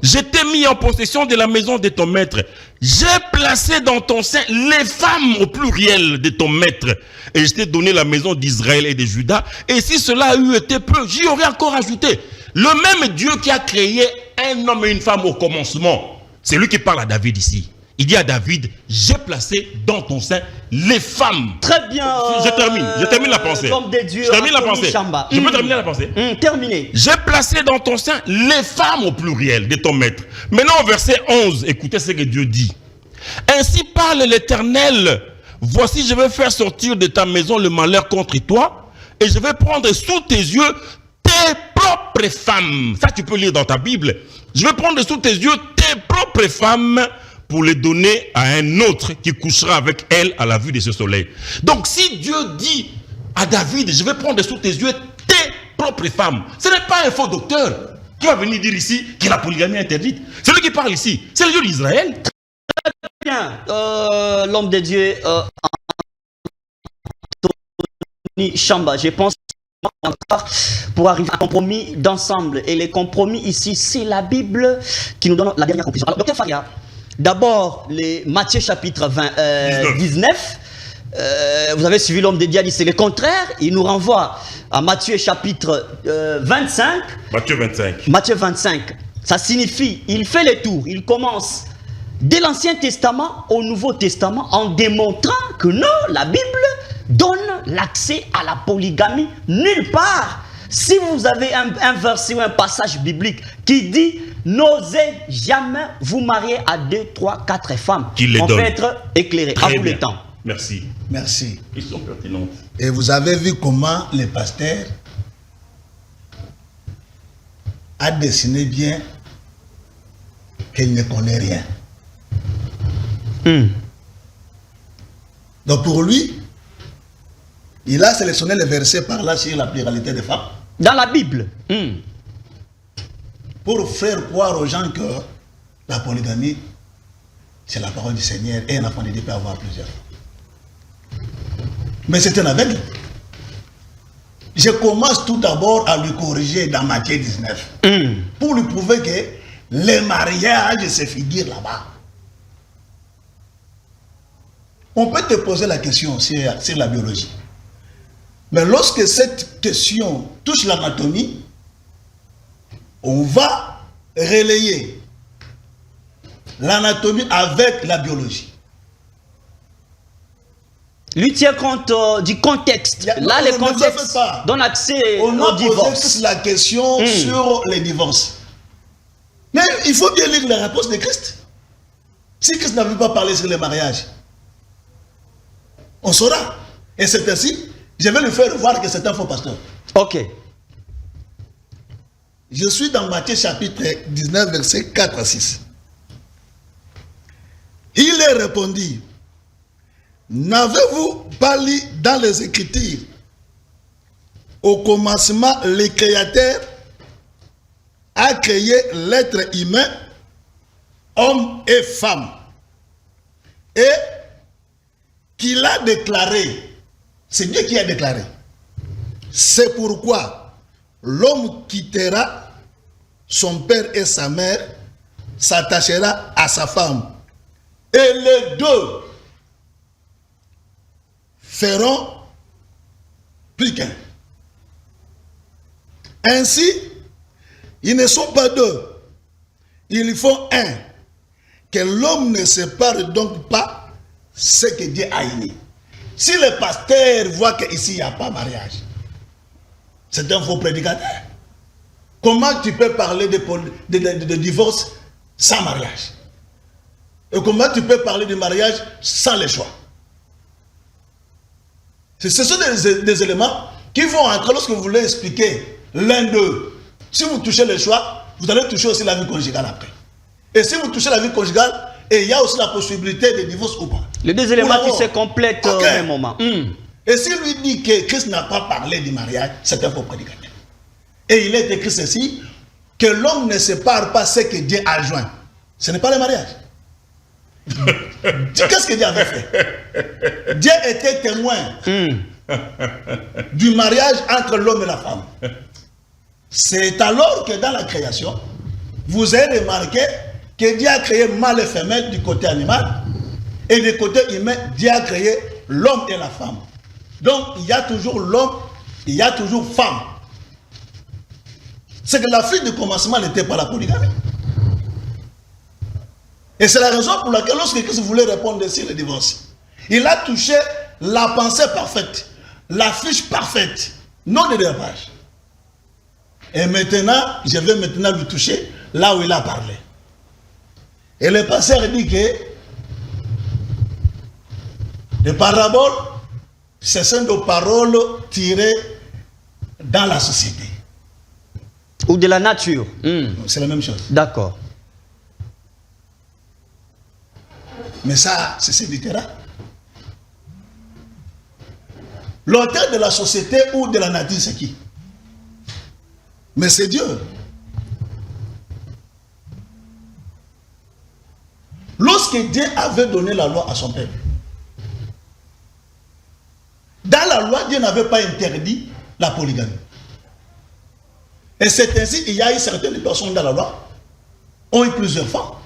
[SPEAKER 3] Je t'ai mis en possession de la maison de ton maître. J'ai placé dans ton sein les femmes au pluriel de ton maître. Et je t'ai donné la maison d'Israël et de Juda. Et si cela a eu été peu, j'y aurais encore ajouté. Le même Dieu qui a créé un homme et une femme au commencement, c'est lui qui parle à David ici. Il dit à David, j'ai placé dans ton sein les femmes.
[SPEAKER 2] Très bien.
[SPEAKER 3] Je termine la pensée.
[SPEAKER 2] L'homme de Dieu,
[SPEAKER 3] je termine la
[SPEAKER 2] Anthony
[SPEAKER 3] pensée.
[SPEAKER 2] Chamba.
[SPEAKER 3] Je peux terminer la pensée.
[SPEAKER 2] Terminé.
[SPEAKER 3] J'ai placé dans ton sein les femmes au pluriel de ton maître. Maintenant au verset 11, écoutez ce que Dieu dit. Ainsi parle l'Éternel. Voici, je vais faire sortir de ta maison le malheur contre toi. Et je vais prendre sous tes yeux tes propres femmes. Ça tu peux lire dans ta Bible. Je vais prendre sous tes yeux tes propres femmes pour les donner à un autre qui couchera avec elle à la vue de ce soleil. Donc si Dieu dit à David, je vais prendre sous tes yeux tes propres femmes, ce n'est pas un faux docteur qui va venir dire ici que la polygamie est interdite. C'est lui qui parle ici, c'est le Dieu d'Israël.
[SPEAKER 2] Très bien, l'homme de Dieu, Anthony Chamba, je pense pour arriver à un compromis d'ensemble. Et les compromis ici, c'est la Bible qui nous donne la dernière conclusion. Alors, docteur Faria, d'abord, Matthieu chapitre 19. Vous avez suivi l'homme de Dieu, c'est le contraire. Il nous renvoie à Matthieu chapitre 25.
[SPEAKER 3] Matthieu 25.
[SPEAKER 2] Matthieu 25. Ça signifie, il fait le tour. Il commence dès l'Ancien Testament au Nouveau Testament en démontrant que non, la Bible donne l'accès à la polygamie nulle part. Si vous avez un verset ou un passage biblique qui dit n'osez jamais vous marier à 2, 3, 4 femmes, on peut être éclairé. À vous le temps.
[SPEAKER 3] Merci.
[SPEAKER 4] Merci.
[SPEAKER 3] Ils sont pertinents.
[SPEAKER 4] Et vous avez vu comment le pasteur a dessiné bien qu'il ne connaît rien. Donc pour lui, il a sélectionné les versets par là sur la pluralité des femmes.
[SPEAKER 2] Dans la Bible.
[SPEAKER 4] Pour faire croire aux gens que la polygamie, c'est la parole du Seigneur et un enfant de Dieu peut avoir plusieurs femmes. Mais c'est un aveugle. Je commence tout d'abord à lui corriger dans Matthieu 19. Pour lui prouver que les mariages se figurent là-bas. On peut te poser la question sur la biologie. Mais lorsque cette question touche l'anatomie, on va relayer l'anatomie avec la biologie.
[SPEAKER 2] Lui tient compte du contexte. Là, le contexte donne accès
[SPEAKER 4] au divorce. On a posé la question sur les divorces. Mais il faut bien lire la réponse de Christ. Si Christ n'avait pas parlé sur les mariages, on saura. Et c'est ainsi, je vais lui faire voir que c'est un faux pasteur.
[SPEAKER 2] Ok.
[SPEAKER 4] Je suis dans Matthieu chapitre 19, verset 4 à 6. Il leur répondit, n'avez-vous pas lu dans les Écritures, au commencement, le Créateur a créé l'être humain, homme et femme, et qu'il a déclaré, c'est Dieu qui a déclaré, c'est pourquoi l'homme quittera son père et sa mère, s'attachera à sa femme, et les deux feront plus qu'un. Ainsi, ils ne sont pas deux, ils font un. Que l'homme ne sépare donc pas ce que Dieu a uni. Si le pasteur voit qu'ici il n'y a pas mariage, c'est un faux prédicateur. Comment tu peux parler de divorce sans mariage? Et comment tu peux parler de mariage sans le choix? Ce sont des éléments qui vont entrer lorsque vous voulez expliquer l'un d'eux. Si vous touchez le choix, vous allez toucher aussi la vie conjugale après. Et si vous touchez la vie conjugale, et il y a aussi la possibilité de divorce ou pas.
[SPEAKER 2] Les deux éléments qui se complètent au même moment.
[SPEAKER 4] Et s'il lui dit que Christ n'a pas parlé du mariage, c'est un faux prédicateur. Et il est écrit ceci, que l'homme ne sépare pas ce que Dieu a joint. Ce n'est pas le mariage. Qu'est-ce que Dieu avait fait? Dieu était témoin du mariage entre l'homme et la femme. C'est alors que dans la création, vous avez remarqué que Dieu a créé mâle et femelle du côté animal, et du côté humain, Dieu a créé l'homme et la femme. Donc, il y a toujours l'homme, il y a toujours femme. C'est que la fuite du commencement n'était pas la polygamie. Et c'est la raison pour laquelle, lorsque Christ voulait répondre sur le divorce, il a touché la pensée parfaite, la fiche parfaite, non de dérapage. Et maintenant, je vais maintenant lui toucher là où il a parlé. Et le pasteur dit que les paraboles, ce sont des paroles tirées dans la société.
[SPEAKER 2] Ou de la nature.
[SPEAKER 4] C'est la même chose.
[SPEAKER 2] D'accord.
[SPEAKER 4] Mais ça, c'est littéral. L'auteur de la société ou de la nature, c'est qui? Mais c'est Dieu. Lorsque Dieu avait donné la loi à son peuple, dans la loi, Dieu n'avait pas interdit la polygamie. Et c'est ainsi qu'il y a eu certaines personnes dans la loi ont eu plusieurs femmes.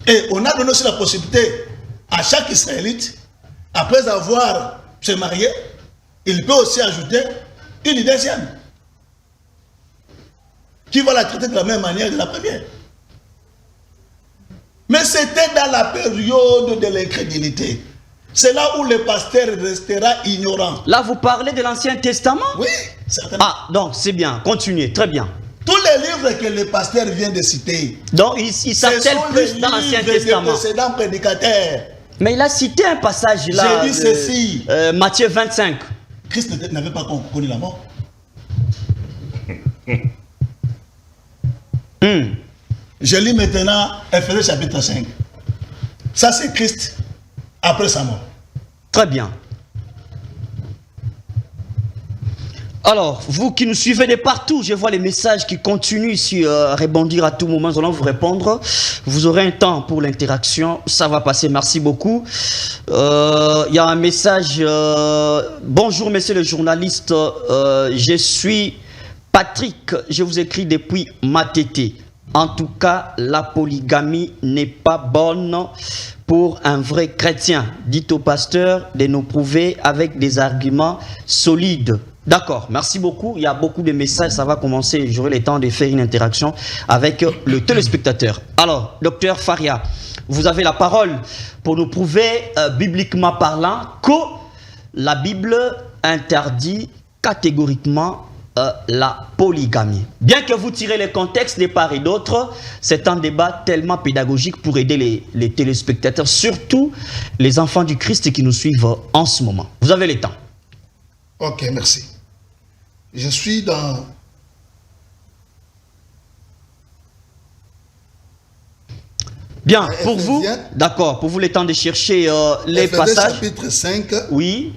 [SPEAKER 4] Et on a donné aussi la possibilité à chaque Israélite, après avoir se marié, il peut aussi ajouter une deuxième, qui va la traiter de la même manière que la première. Mais c'était dans la période de l'incrédulité. C'est là où le pasteur restera ignorant.
[SPEAKER 2] Là, vous parlez de l'Ancien Testament?
[SPEAKER 4] Oui, certainement.
[SPEAKER 2] Ah, donc c'est bien. Continuez, très bien.
[SPEAKER 4] Tous les livres que le pasteur vient de citer,
[SPEAKER 2] Donc, il s'attelle plus dans l'Ancien Testament.
[SPEAKER 4] des précédents prédicateurs.
[SPEAKER 2] Mais il a cité un passage là.
[SPEAKER 4] J'ai dit ceci.
[SPEAKER 2] Matthieu 25.
[SPEAKER 4] Christ n'avait pas connu la mort. Je lis maintenant Ephésiens chapitre 5. Ça, c'est Christ après sa mort.
[SPEAKER 2] Très bien. Alors, vous qui nous suivez de partout, je vois les messages qui continuent ici à rebondir à tout moment. Nous allons vous répondre. Vous aurez un temps pour l'interaction. Ça va passer. Merci beaucoup. Il y a un message. Bonjour, messieurs les journalistes. Je suis Patrick. Je vous écris depuis Matete. En tout cas, la polygamie n'est pas bonne pour un vrai chrétien. Dites au pasteur de nous prouver avec des arguments solides. D'accord, merci beaucoup. Il y a beaucoup de messages, ça va commencer. J'aurai le temps de faire une interaction avec le téléspectateur. Alors, docteur Faria, vous avez la parole pour nous prouver, bibliquement parlant, que la Bible interdit catégoriquement la polygamie. Bien que vous tirez les contextes de part et d'autre, c'est un débat tellement pédagogique pour aider les téléspectateurs, surtout les enfants du Christ qui nous suivent en ce moment. Vous avez le temps.
[SPEAKER 4] Ok, merci. Je suis dans...
[SPEAKER 2] Bien, pour vous, d'accord, pour vous le temps de chercher les passages.
[SPEAKER 4] Chapitre 5.
[SPEAKER 2] Oui.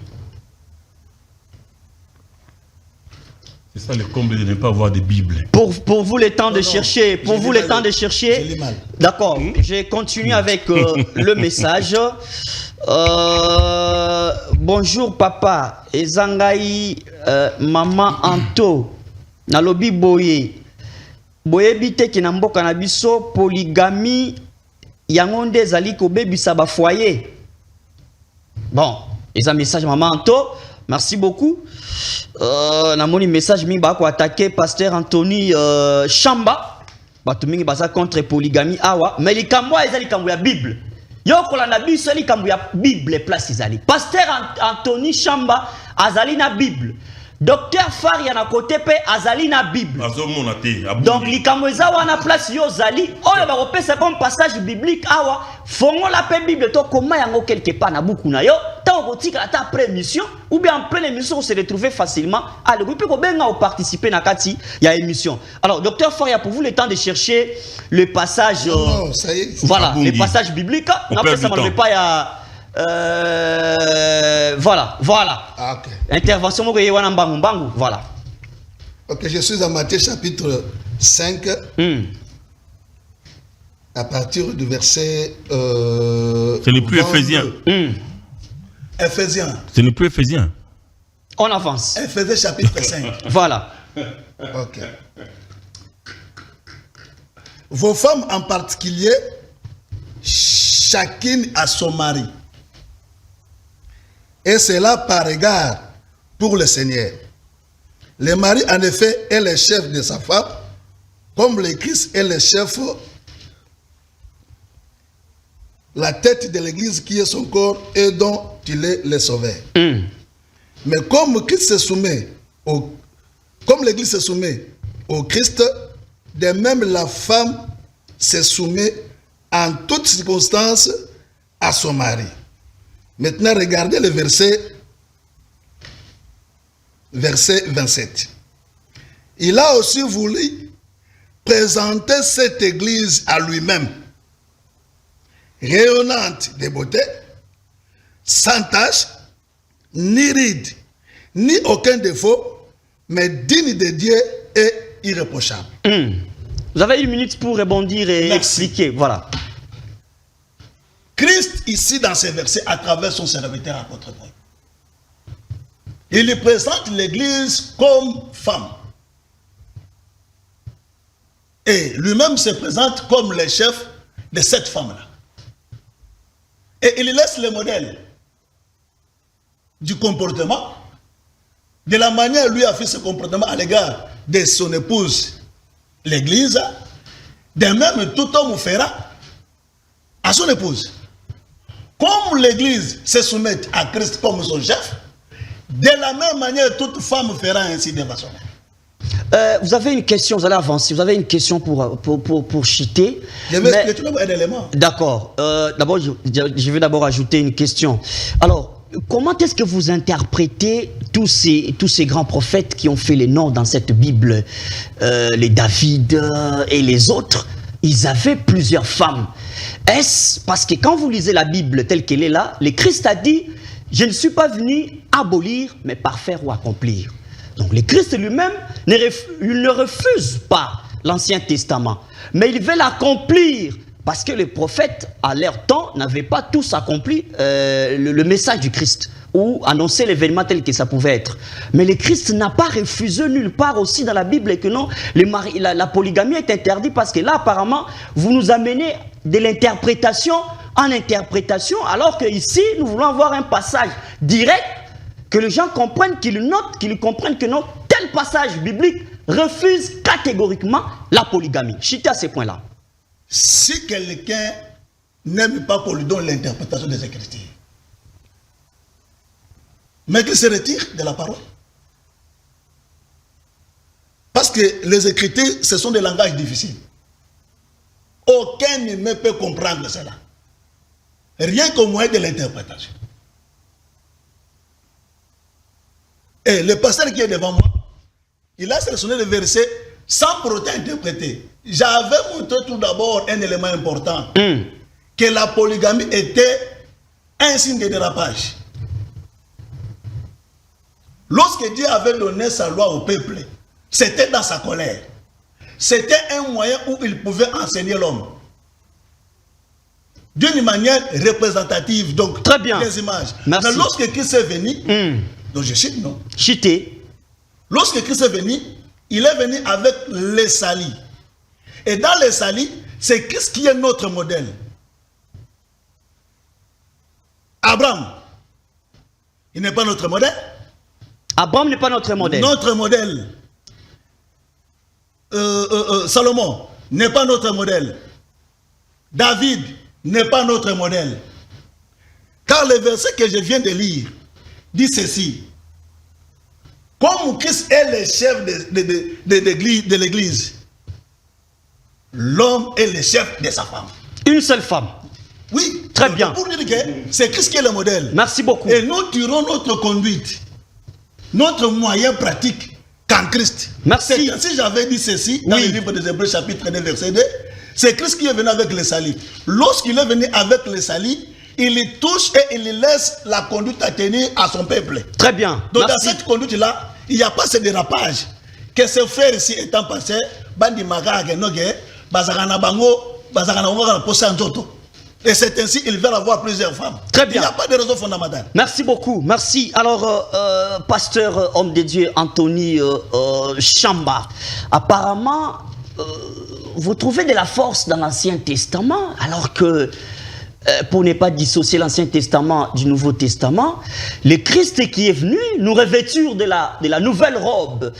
[SPEAKER 3] C'est ça le comble de ne pas avoir de Bible.
[SPEAKER 2] Pour vous le temps de chercher, pour vous le temps de chercher. D'accord, je continue avec le message. Bonjour papa, ezangai maman Anto, nalobi boye. Boye bite ki na mboka na biso polygamie yango nde ezali kobebisa ba foyer. Bon, et un message maman Anto, merci beaucoup. Namoni message mi ba ko attaquer pasteur Anthony Chamba. Batu mingi baza contre polygamie awa, mais likambo ezali likambo ya Bible. Yokola na biso likambo ya Bible place ezali. Pasteur Anthony Chamba azali na Bible. Docteur Faria na côté pe azali na Bible. Donc likambo eza wana place yo zali oyo ba kopesa comme passage biblique awa fongola pe Bible to koma yango quelque part na buku na yo ta okotika ta après émission ou bien en pleine émission on se retrouver facilement à le groupe ko benga o participer na kati ya émission. Alors docteur Faria, pour vous le temps de chercher le passage
[SPEAKER 4] non, ça y est,
[SPEAKER 2] voilà, le passage biblique après ça ne pas ya voilà.
[SPEAKER 4] Ah, okay.
[SPEAKER 2] Intervention voilà.
[SPEAKER 4] Ok, je suis en Matthieu chapitre 5, à partir du verset...
[SPEAKER 3] Ce n'est plus
[SPEAKER 4] 22.
[SPEAKER 3] Éphésiens.
[SPEAKER 4] Éphésiens.
[SPEAKER 3] Ce n'est plus Éphésiens.
[SPEAKER 2] On avance.
[SPEAKER 4] Éphésiens chapitre 5.
[SPEAKER 2] Voilà.
[SPEAKER 4] Ok. Vos femmes en particulier, chacune a son mari. Et cela par égard pour le Seigneur. Le mari, en effet, est le chef de sa femme, comme le Christ est le chef, la tête de l'Église qui est son corps et dont il est le sauveur. Mais comme Christ se soumet comme l'Église se soumet au Christ, de même la femme se soumet en toutes circonstances à son mari. Maintenant, regardez le verset 27. Il a aussi voulu présenter cette Église à lui-même, rayonnante de beauté, sans tache, ni ride, ni aucun défaut, mais digne de Dieu et irréprochable.
[SPEAKER 2] Vous avez 1 minute pour rebondir et
[SPEAKER 4] Merci.
[SPEAKER 2] expliquer. Voilà.
[SPEAKER 4] Christ, ici, dans ces versets, à travers son serviteur apôtre Paul, il lui présente l'Église comme femme. Et lui-même se présente comme le chef de cette femme-là. Et il laisse le modèle du comportement, de la manière lui a fait ce comportement à l'égard de son épouse, l'Église, de même tout homme fera à son épouse. Comme l'Église se soumet à Christ comme son chef, de la même manière, toute femme fera ainsi de façon.
[SPEAKER 2] Vous avez une question, vous allez avancer. Vous avez une question pour Chité.
[SPEAKER 4] Je vais expliquer un élément.
[SPEAKER 2] D'accord. D'abord, je vais d'abord ajouter une question. Alors, comment est-ce que vous interprétez tous ces grands prophètes qui ont fait les noms dans cette Bible, les David et les autres? Ils avaient plusieurs femmes. Est-ce parce que quand vous lisez la Bible telle qu'elle est là, le Christ a dit, je ne suis pas venu abolir, mais parfaire ou accomplir. Donc le Christ lui-même, il ne refuse pas l'Ancien Testament, mais il veut l'accomplir. Parce que les prophètes, à leur temps, n'avaient pas tous accompli le message du Christ ou annoncé l'événement tel que ça pouvait être. Mais le Christ n'a pas refusé nulle part aussi dans la Bible que non, la polygamie est interdite parce que là, apparemment, vous nous amenez de l'interprétation en interprétation, alors qu'ici, nous voulons avoir un passage direct, que les gens comprennent, qu'ils notent, qu'ils comprennent que non, tel passage biblique refuse catégoriquement la polygamie. Chité à ces points-là.
[SPEAKER 4] Si quelqu'un n'aime pas qu'on lui donne l'interprétation des Écritures, mais qu'il se retire de la parole. Parce que les Écritures, ce sont des langages difficiles. Aucun humain peut comprendre cela. Rien qu'au moyen de l'interprétation. Et le pasteur qui est devant moi, il a sélectionné le verset sans pour autant interpréter. J'avais montré tout d'abord un élément important, que la polygamie était un signe de dérapage. Lorsque Dieu avait donné sa loi au peuple, c'était dans sa colère. C'était un moyen où il pouvait enseigner l'homme. D'une manière représentative, donc
[SPEAKER 2] très bien.
[SPEAKER 4] Des images.
[SPEAKER 2] Merci.
[SPEAKER 4] Mais lorsque Christ est venu, donc je cite, non?
[SPEAKER 2] Chité.
[SPEAKER 4] Lorsque Christ est venu, il est venu avec les salis. Et dans les salis, c'est Christ qui est notre modèle. Abraham, il n'est pas notre modèle.
[SPEAKER 2] Abraham n'est pas notre modèle.
[SPEAKER 4] Notre modèle. Salomon n'est pas notre modèle. David n'est pas notre modèle. Car le verset que je viens de lire dit ceci. Comme Christ est le chef de l'Église, l'homme est le chef de sa femme.
[SPEAKER 2] Une seule femme.
[SPEAKER 4] Oui.
[SPEAKER 2] Très bien.
[SPEAKER 4] Pour dire que c'est Christ qui est le modèle.
[SPEAKER 2] Merci beaucoup.
[SPEAKER 4] Et nous tirons notre conduite, notre moyen pratique qu'en Christ.
[SPEAKER 2] Merci.
[SPEAKER 4] Si j'avais dit ceci dans le livre des Hébreux chapitre 2 verset 2, c'est Christ qui est venu avec les salis. Lorsqu'il est venu avec les salis, il les touche et il laisse la conduite à tenir à son peuple.
[SPEAKER 2] Très bien.
[SPEAKER 4] Donc
[SPEAKER 2] merci.
[SPEAKER 4] dans cette conduite-là, il n'y a pas ce dérapage que ses frères ici étant passés, bandi magaga noge, bazakana bango, bazakana bango na posa nzoto. Et c'est ainsi qu'ils veulent avoir plusieurs femmes.
[SPEAKER 2] Très bien.
[SPEAKER 4] Il n'y a pas de raison fondamentale.
[SPEAKER 2] Merci beaucoup, merci. Alors, pasteur homme de Dieu Anthony Chamba, apparemment, vous trouvez de la force dans l'Ancien Testament, alors que, pour ne pas dissocier l'Ancien Testament du Nouveau Testament, le Christ qui est venu nous revêtir de la nouvelle robe,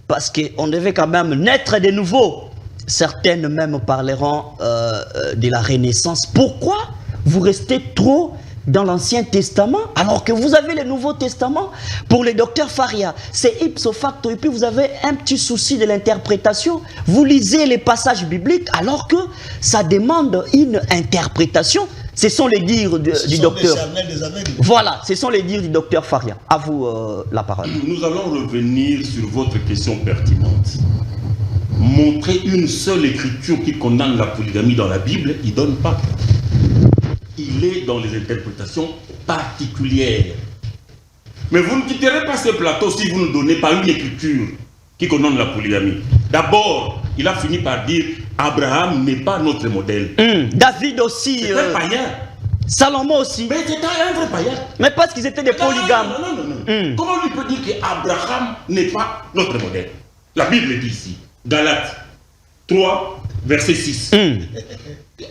[SPEAKER 2] parce qu'on devait quand même naître de nouveau. Certaines même parleront de la Renaissance. Pourquoi vous restez trop dans l'Ancien Testament alors que vous avez le Nouveau Testament? Pour le docteur Faria, c'est ipso facto. Et puis vous avez un petit souci de l'interprétation. Vous lisez les passages bibliques alors que ça demande une interprétation. Ce sont les dires du docteur. Voilà, ce sont les dires du docteur Faria. À vous la parole.
[SPEAKER 3] Nous allons revenir sur votre question pertinente. Montrer une seule écriture qui condamne la polygamie dans la Bible, il ne donne pas. Il est dans les interprétations particulières. Mais vous ne quitterez pas ce plateau si vous ne donnez pas une écriture qui condamne la polygamie. D'abord, il a fini par dire Abraham n'est pas notre modèle.
[SPEAKER 2] David aussi.
[SPEAKER 3] C'est un païen.
[SPEAKER 2] Salomon aussi.
[SPEAKER 3] Mais c'était un vrai païen.
[SPEAKER 2] Mais parce qu'ils étaient des polygames.
[SPEAKER 3] Non. Comment lui peut dire qu'Abraham n'est pas notre modèle? La Bible dit ici. Galates 3, verset 6.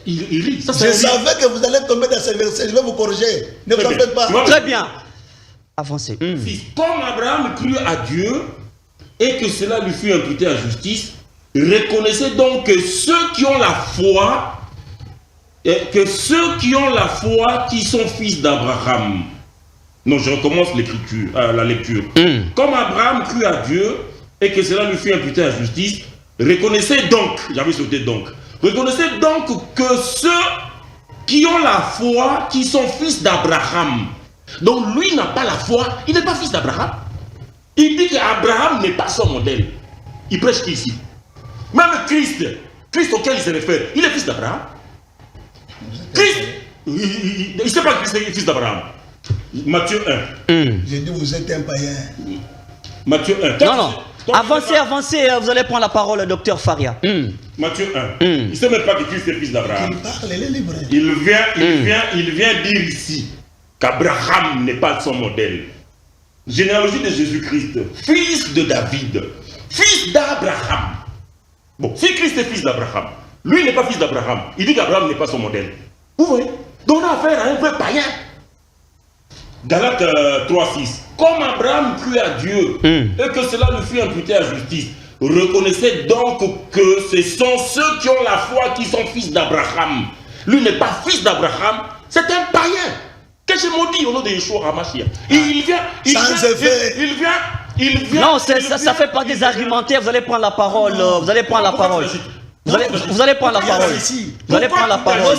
[SPEAKER 3] Il lit.
[SPEAKER 4] Je savais que vous allez tomber dans ce verset. Je vais vous corriger. Ne vous en faites pas.
[SPEAKER 2] Très bien. Avancez.
[SPEAKER 3] Comme Abraham crut à Dieu et que cela lui fut imputé à justice, reconnaissez donc que ceux qui ont la foi, qui sont fils d'Abraham. Non, je recommence la lecture. Comme Abraham crut à Dieu et que cela lui fut imputé à justice, reconnaissez donc, j'avais sauté donc, reconnaissez donc que ceux qui ont la foi, qui sont fils d'Abraham. Donc lui n'a pas la foi, il n'est pas fils d'Abraham. Il dit qu'Abraham n'est pas son modèle. Il prêche qui ici? Même Christ auquel il se réfère, il est fils d'Abraham. Christ, il ne sait pas que Christ est fils d'Abraham. Matthieu 1.
[SPEAKER 4] J'ai dit vous êtes un païen.
[SPEAKER 3] Matthieu 1.
[SPEAKER 2] Non. Avancez, vous allez prendre la parole, docteur Faria.
[SPEAKER 3] Matthieu 1. Il ne sait même pas que Christ est fils d'Abraham.
[SPEAKER 4] Il parle, il est libre.
[SPEAKER 3] Il vient dire ici qu'Abraham n'est pas son modèle. Généalogie de Jésus-Christ, fils de David, fils d'Abraham. Bon, si Christ est fils d'Abraham, lui n'est pas fils d'Abraham, il dit qu'Abraham n'est pas son modèle. Vous voyez? Donc on a affaire à un vrai païen. Galates 3,6. Comme Abraham crut à Dieu et que cela lui fut imputé à justice, reconnaissez donc que ce sont ceux qui ont la foi qui sont fils d'Abraham. Lui n'est pas fils d'Abraham, c'est un païen. Que je maudis au nom de Yeshua HaMashiach. Il vient.
[SPEAKER 2] Non, ça fait pas des argumentaires. Vous allez prendre la parole. Vous allez prendre la parole. Vous allez prendre la parole. Vous allez prendre la parole.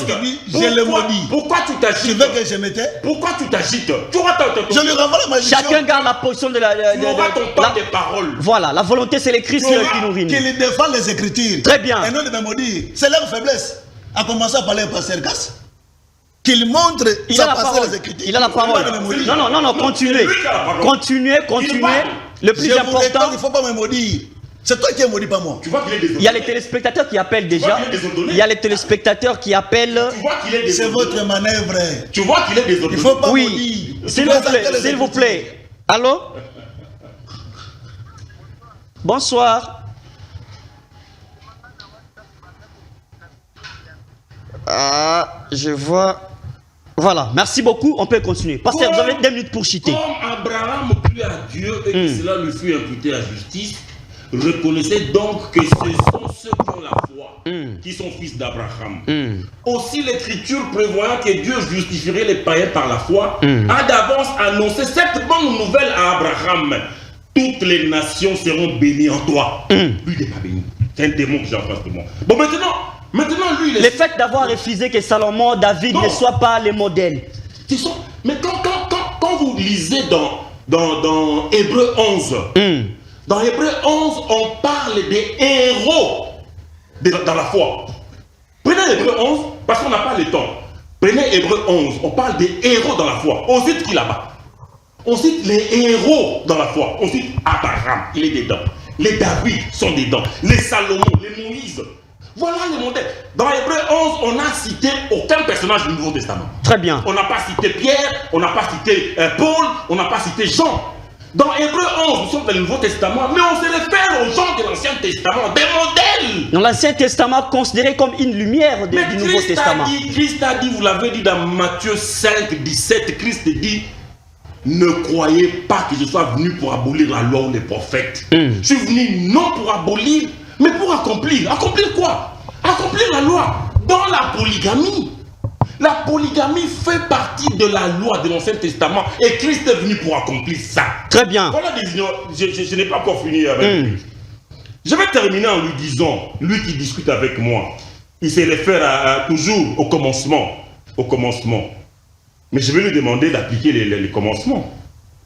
[SPEAKER 4] Je le maudis.
[SPEAKER 3] Pourquoi tu t'agites?
[SPEAKER 4] Tu veux que je m'étais?
[SPEAKER 3] Pourquoi tu t'agites?
[SPEAKER 4] Je lui renvoie la malédiction.
[SPEAKER 2] Chacun garde la position de la
[SPEAKER 3] des paroles.
[SPEAKER 2] Voilà, la volonté c'est les Christ qui nous réunit.
[SPEAKER 4] Qu'il défend les Écritures.
[SPEAKER 2] Très bien.
[SPEAKER 4] Et non de me maudire. C'est leur faiblesse. À commencer à parler au pasteur Casse. Qu'il montre sa pasteur les Écritures.
[SPEAKER 2] Il a la parole. Non, continuez. Continuez. Le plus important.
[SPEAKER 4] Il ne faut pas me maudire. C'est toi qui es maudit, pas moi.
[SPEAKER 3] Tu vois qu'il est désolé.
[SPEAKER 2] Il y a les téléspectateurs qui appellent déjà. Il y a les téléspectateurs qui appellent.
[SPEAKER 3] Tu vois qu'il est désolé.
[SPEAKER 4] C'est votre manœuvre.
[SPEAKER 3] Tu vois qu'il est désolé.
[SPEAKER 4] Il ne faut pas maudire.
[SPEAKER 2] Oui. S'il vous plaît. Allô? Bonsoir. Ah, je vois. Voilà, merci beaucoup, on peut continuer. Pasteur, vous avez 2 minutes pour chiter.
[SPEAKER 3] Comme Abraham crut à Dieu et que cela lui fut imputé à justice, reconnaissez donc que ce sont ceux qui ont la foi, qui sont fils d'Abraham. Aussi l'Écriture prévoyant que Dieu justifierait les païens par la foi, a d'avance annoncé cette bonne nouvelle à Abraham. Toutes les nations seront bénies en toi. Lui n'est pas béni. C'est un démon que j'ai en face de moi. Bon, maintenant lui,
[SPEAKER 2] le fait d'avoir refusé que Salomon, David ne soient pas les modèles.
[SPEAKER 3] Mais quand vous lisez dans Hébreux 11, dans Hébreux 11, on parle des héros dans la foi. Prenez Hébreux 11, parce qu'on n'a pas le temps. Prenez Hébreux 11, on parle des héros dans la foi. On cite qui là-bas? On cite les héros dans la foi. On cite Abraham, il est dedans. Les David sont dedans. Les Salomon, les Moïse. Voilà les modèles. Dans Hébreu 11, on n'a cité aucun personnage du Nouveau Testament.
[SPEAKER 2] Très bien.
[SPEAKER 3] On n'a pas cité Pierre, on n'a pas cité Paul, on n'a pas cité Jean. Dans Hébreu 11, nous sommes dans le Nouveau Testament, mais on se réfère aux gens de l'Ancien Testament, des modèles.
[SPEAKER 2] Dans l'Ancien Testament, considéré comme une lumière du Nouveau Testament.
[SPEAKER 3] Christ a dit, vous l'avez dit dans Matthieu 5, 17, Christ dit, ne croyez pas que je sois venu pour abolir la loi ou les prophètes. Je suis venu non pour abolir, mais pour accomplir. Accomplir quoi? Accomplir la loi. Dans la polygamie. La polygamie fait partie de la loi de l'Ancien Testament. Et Christ est venu pour accomplir ça. Très bien. Voilà je n'ai pas encore fini avec lui. Je vais terminer en lui disant, lui qui discute avec moi, il se réfère toujours au commencement. Au commencement. Mais je vais lui demander d'appliquer les commencements.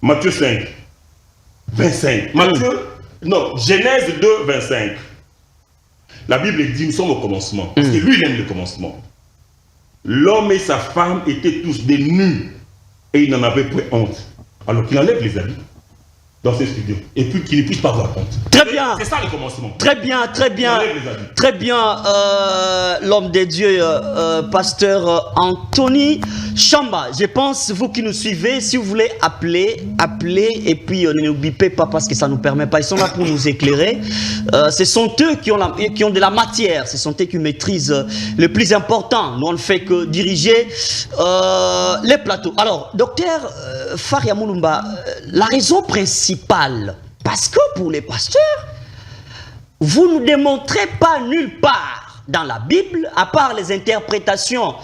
[SPEAKER 3] Matthieu 5, 25. Genèse 2, 25. La Bible dit, nous sommes au commencement. Parce que lui, il aime le commencement. L'homme et sa femme étaient tous des nus. Et il n'en avait point honte. Alors qu'il enlève les habits dans ses studios. Et puis qu'il ne puisse pas avoir honte.
[SPEAKER 2] Très bien.
[SPEAKER 3] C'est ça le commencement.
[SPEAKER 2] Très bien, très bien. Très bien, l'homme de Dieu, pasteur Anthony Chamba. Je pense, vous qui nous suivez, si vous voulez appelez. Et puis ne bipez pas parce que ça ne nous permet pas. Ils sont là pour nous éclairer. Ce sont eux qui ont de la matière. Ce sont eux qui maîtrisent le plus important. Nous, on ne fait que diriger les plateaux. Alors, docteur Faria Mulumba, la raison principale, parce que pour les pasteurs, vous ne démontrez pas nulle part dans la Bible, à part les interprétations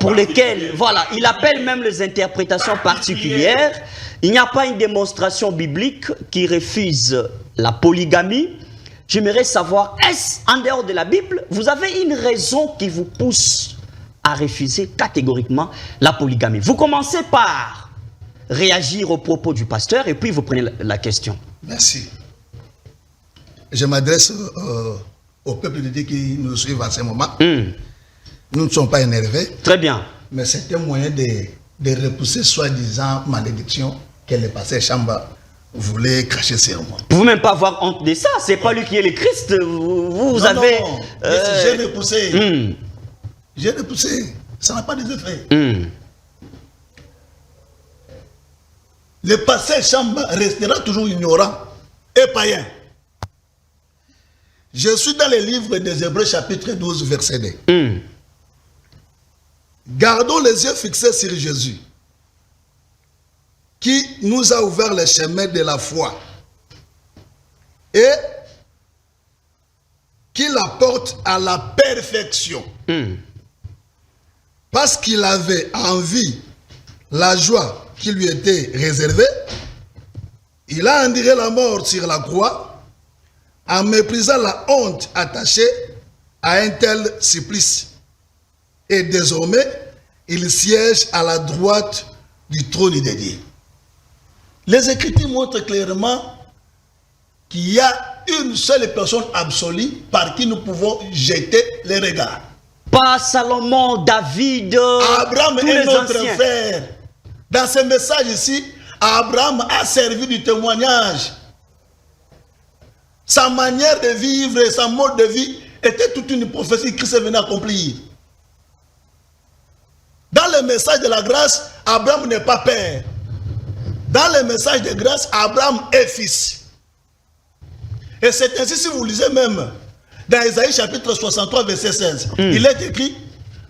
[SPEAKER 2] pour lesquelles, voilà, il appelle même les interprétations particulières. Il n'y a pas une démonstration biblique qui refuse la polygamie. J'aimerais savoir, est-ce en dehors de la Bible, vous avez une raison qui vous pousse à refuser catégoriquement la polygamie? Vous commencez par réagir aux propos du pasteur et puis vous prenez la question.
[SPEAKER 4] Merci. Je m'adresse au peuple de Dieu qui nous suit à ce moment. Nous ne sommes pas énervés.
[SPEAKER 2] Très bien.
[SPEAKER 4] Mais c'est un moyen de repousser soi-disant malédiction que le pasteur Chamba voulait cracher sur moi.
[SPEAKER 2] Vous ne pouvez même pas avoir honte de ça. C'est pas lui qui est le Christ. Vous
[SPEAKER 4] non,
[SPEAKER 2] avez...
[SPEAKER 4] Non. J'ai repoussé. J'ai repoussé. Ça n'a pas de effet. Le pasteur Chamba restera toujours ignorant et païen. Je suis dans le livre des Hébreux chapitre 12 verset 2. Gardons les yeux fixés sur Jésus, qui nous a ouvert le chemin de la foi et qui l'apporte à la perfection. Parce qu'il avait envie la joie qui lui était réservée, il a enduré la mort sur la croix en méprisant la honte attachée à un tel supplice. Et désormais, il siège à la droite du trône de Dieu. Les Écritures montrent clairement qu'il y a une seule personne absolue par qui nous pouvons jeter les regards.
[SPEAKER 2] Pas Salomon, David,
[SPEAKER 4] Abraham
[SPEAKER 2] tous
[SPEAKER 4] est
[SPEAKER 2] les
[SPEAKER 4] notre
[SPEAKER 2] anciens.
[SPEAKER 4] frère. Dans ce message ici, Abraham a servi du témoignage. Sa manière de vivre et sa mode de vie était toute une prophétie que Christ venait accomplir. Dans le message de la grâce, Abraham n'est pas père. Dans le message de grâce, Abraham est fils. Et c'est ainsi, si vous lisez même dans Isaïe chapitre 63, verset 16, il est écrit,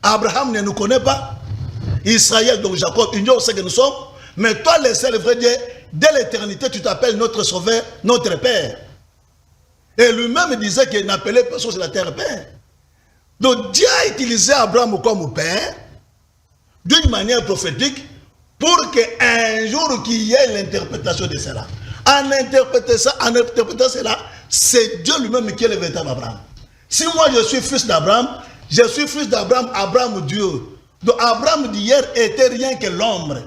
[SPEAKER 4] Abraham ne nous connaît pas, Israël, donc Jacob, ignore ce que nous sommes, mais toi, le seul vrai Dieu, dès l'éternité, tu t'appelles notre sauveur, notre père. Et lui-même disait qu'il n'appelait personne sur la terre père. Donc Dieu a utilisé Abraham comme père, d'une manière prophétique, pour qu'un jour qu'il y ait l'interprétation de cela. En interprétant cela, c'est Dieu lui-même qui est le véritable Abraham. Si moi je suis fils d'Abraham, je suis fils d'Abraham, Abraham Dieu. Donc Abraham d'hier était rien que l'ombre.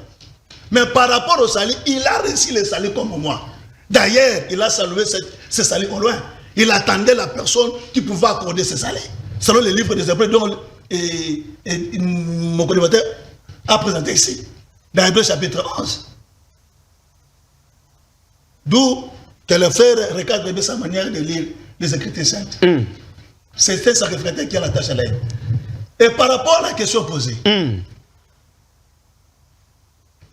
[SPEAKER 4] Mais par rapport au salut, il a reçu le salut comme moi. D'ailleurs, il a salué ce salut au loin. Il attendait la personne qui pouvait accorder ce salut. Selon les livres des Hébreux dont mon collimateur a présenté ici. Dans Hébreux chapitre 11. D'où que le frère recadre de sa manière de lire les Écritures saintes. C'est un sacrificateur qui a la tâche à l'aide. Et par rapport à la question posée,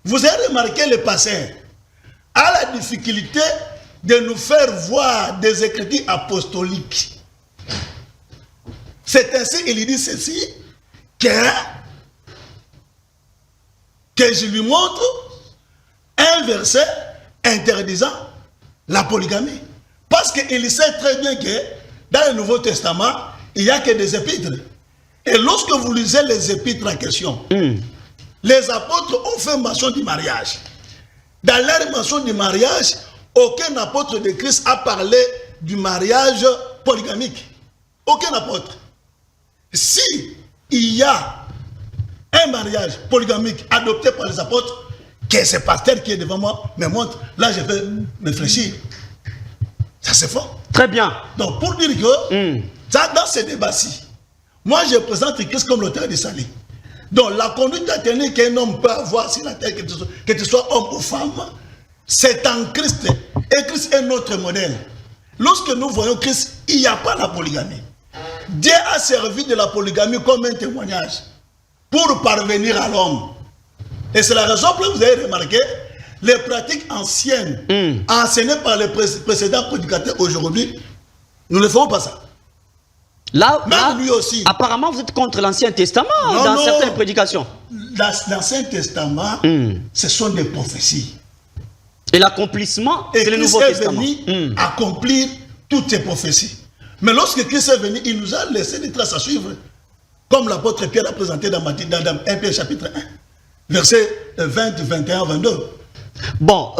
[SPEAKER 4] vous avez remarqué le pasteur a la difficulté de nous faire voir des Écritures apostoliques. C'est ainsi, il dit ceci, que je lui montre un verset interdisant la polygamie. Parce qu'il sait très bien que dans le Nouveau Testament, il n'y a que des épîtres. Et lorsque vous lisez les épîtres en question, les apôtres ont fait mention du mariage. Dans leur mention du mariage, aucun apôtre de Christ a parlé du mariage polygamique. Aucun apôtre. Si il y a un mariage polygamique adopté par les apôtres, que ce pasteur qui est devant moi me montre, là je vais réfléchir. Ça c'est faux.
[SPEAKER 2] Très bien.
[SPEAKER 4] Donc pour dire que dans ce débat-ci, moi je présente Christ comme l'auteur du salut. Donc la conduite à tenir qu'un homme peut avoir sur la terre, que tu sois homme ou femme, c'est en Christ. Et Christ est notre modèle. Lorsque nous voyons Christ, il n'y a pas la polygamie. Dieu a servi de la polygamie comme un témoignage pour parvenir à l'homme. Et c'est la raison pour laquelle vous avez remarqué les pratiques anciennes enseignées par les précédents prédicateurs aujourd'hui, nous ne faisons pas ça.
[SPEAKER 2] Là,
[SPEAKER 4] lui aussi.
[SPEAKER 2] Apparemment, vous êtes contre l'Ancien Testament dans certaines prédications.
[SPEAKER 4] L'Ancien Testament, ce sont des prophéties.
[SPEAKER 2] Et l'accomplissement, c'est le Nouveau Testament.
[SPEAKER 4] Christ est venu accomplir toutes ces prophéties. Mais lorsque Christ est venu, il nous a laissé des traces à suivre. Comme l'apôtre Pierre a présenté dans 1 Pierre chapitre 1, versets 20, 21, 22.
[SPEAKER 2] Bon,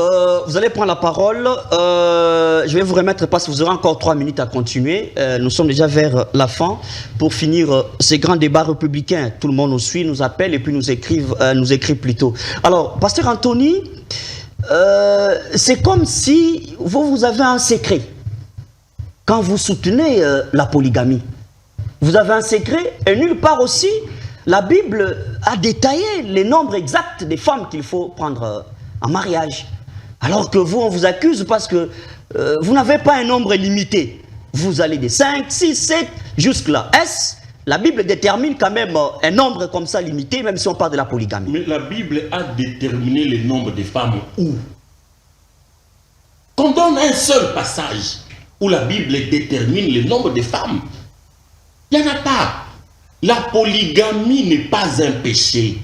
[SPEAKER 2] vous allez prendre la parole. Je vais vous remettre parce que vous aurez encore 3 minutes à continuer. Nous sommes déjà vers la fin pour finir ces grands débats républicains. Tout le monde nous suit, nous appelle et puis nous écrit plutôt. Alors, Pasteur Anthony, c'est comme si vous avez un secret quand vous soutenez la polygamie. Vous avez un secret et nulle part aussi, la Bible a détaillé les nombres exacts des femmes qu'il faut prendre en mariage. Alors que vous, on vous accuse parce que vous n'avez pas un nombre limité. Vous allez de 5, 6, 7, jusque-là. Est-ce la Bible détermine quand même un nombre comme ça limité, même si on parle de la polygamie?
[SPEAKER 3] Mais la Bible a déterminé le nombre de femmes où? Qu'on donne un seul passage où la Bible détermine le nombre de femmes. Il n'y en a pas. La polygamie n'est pas un péché.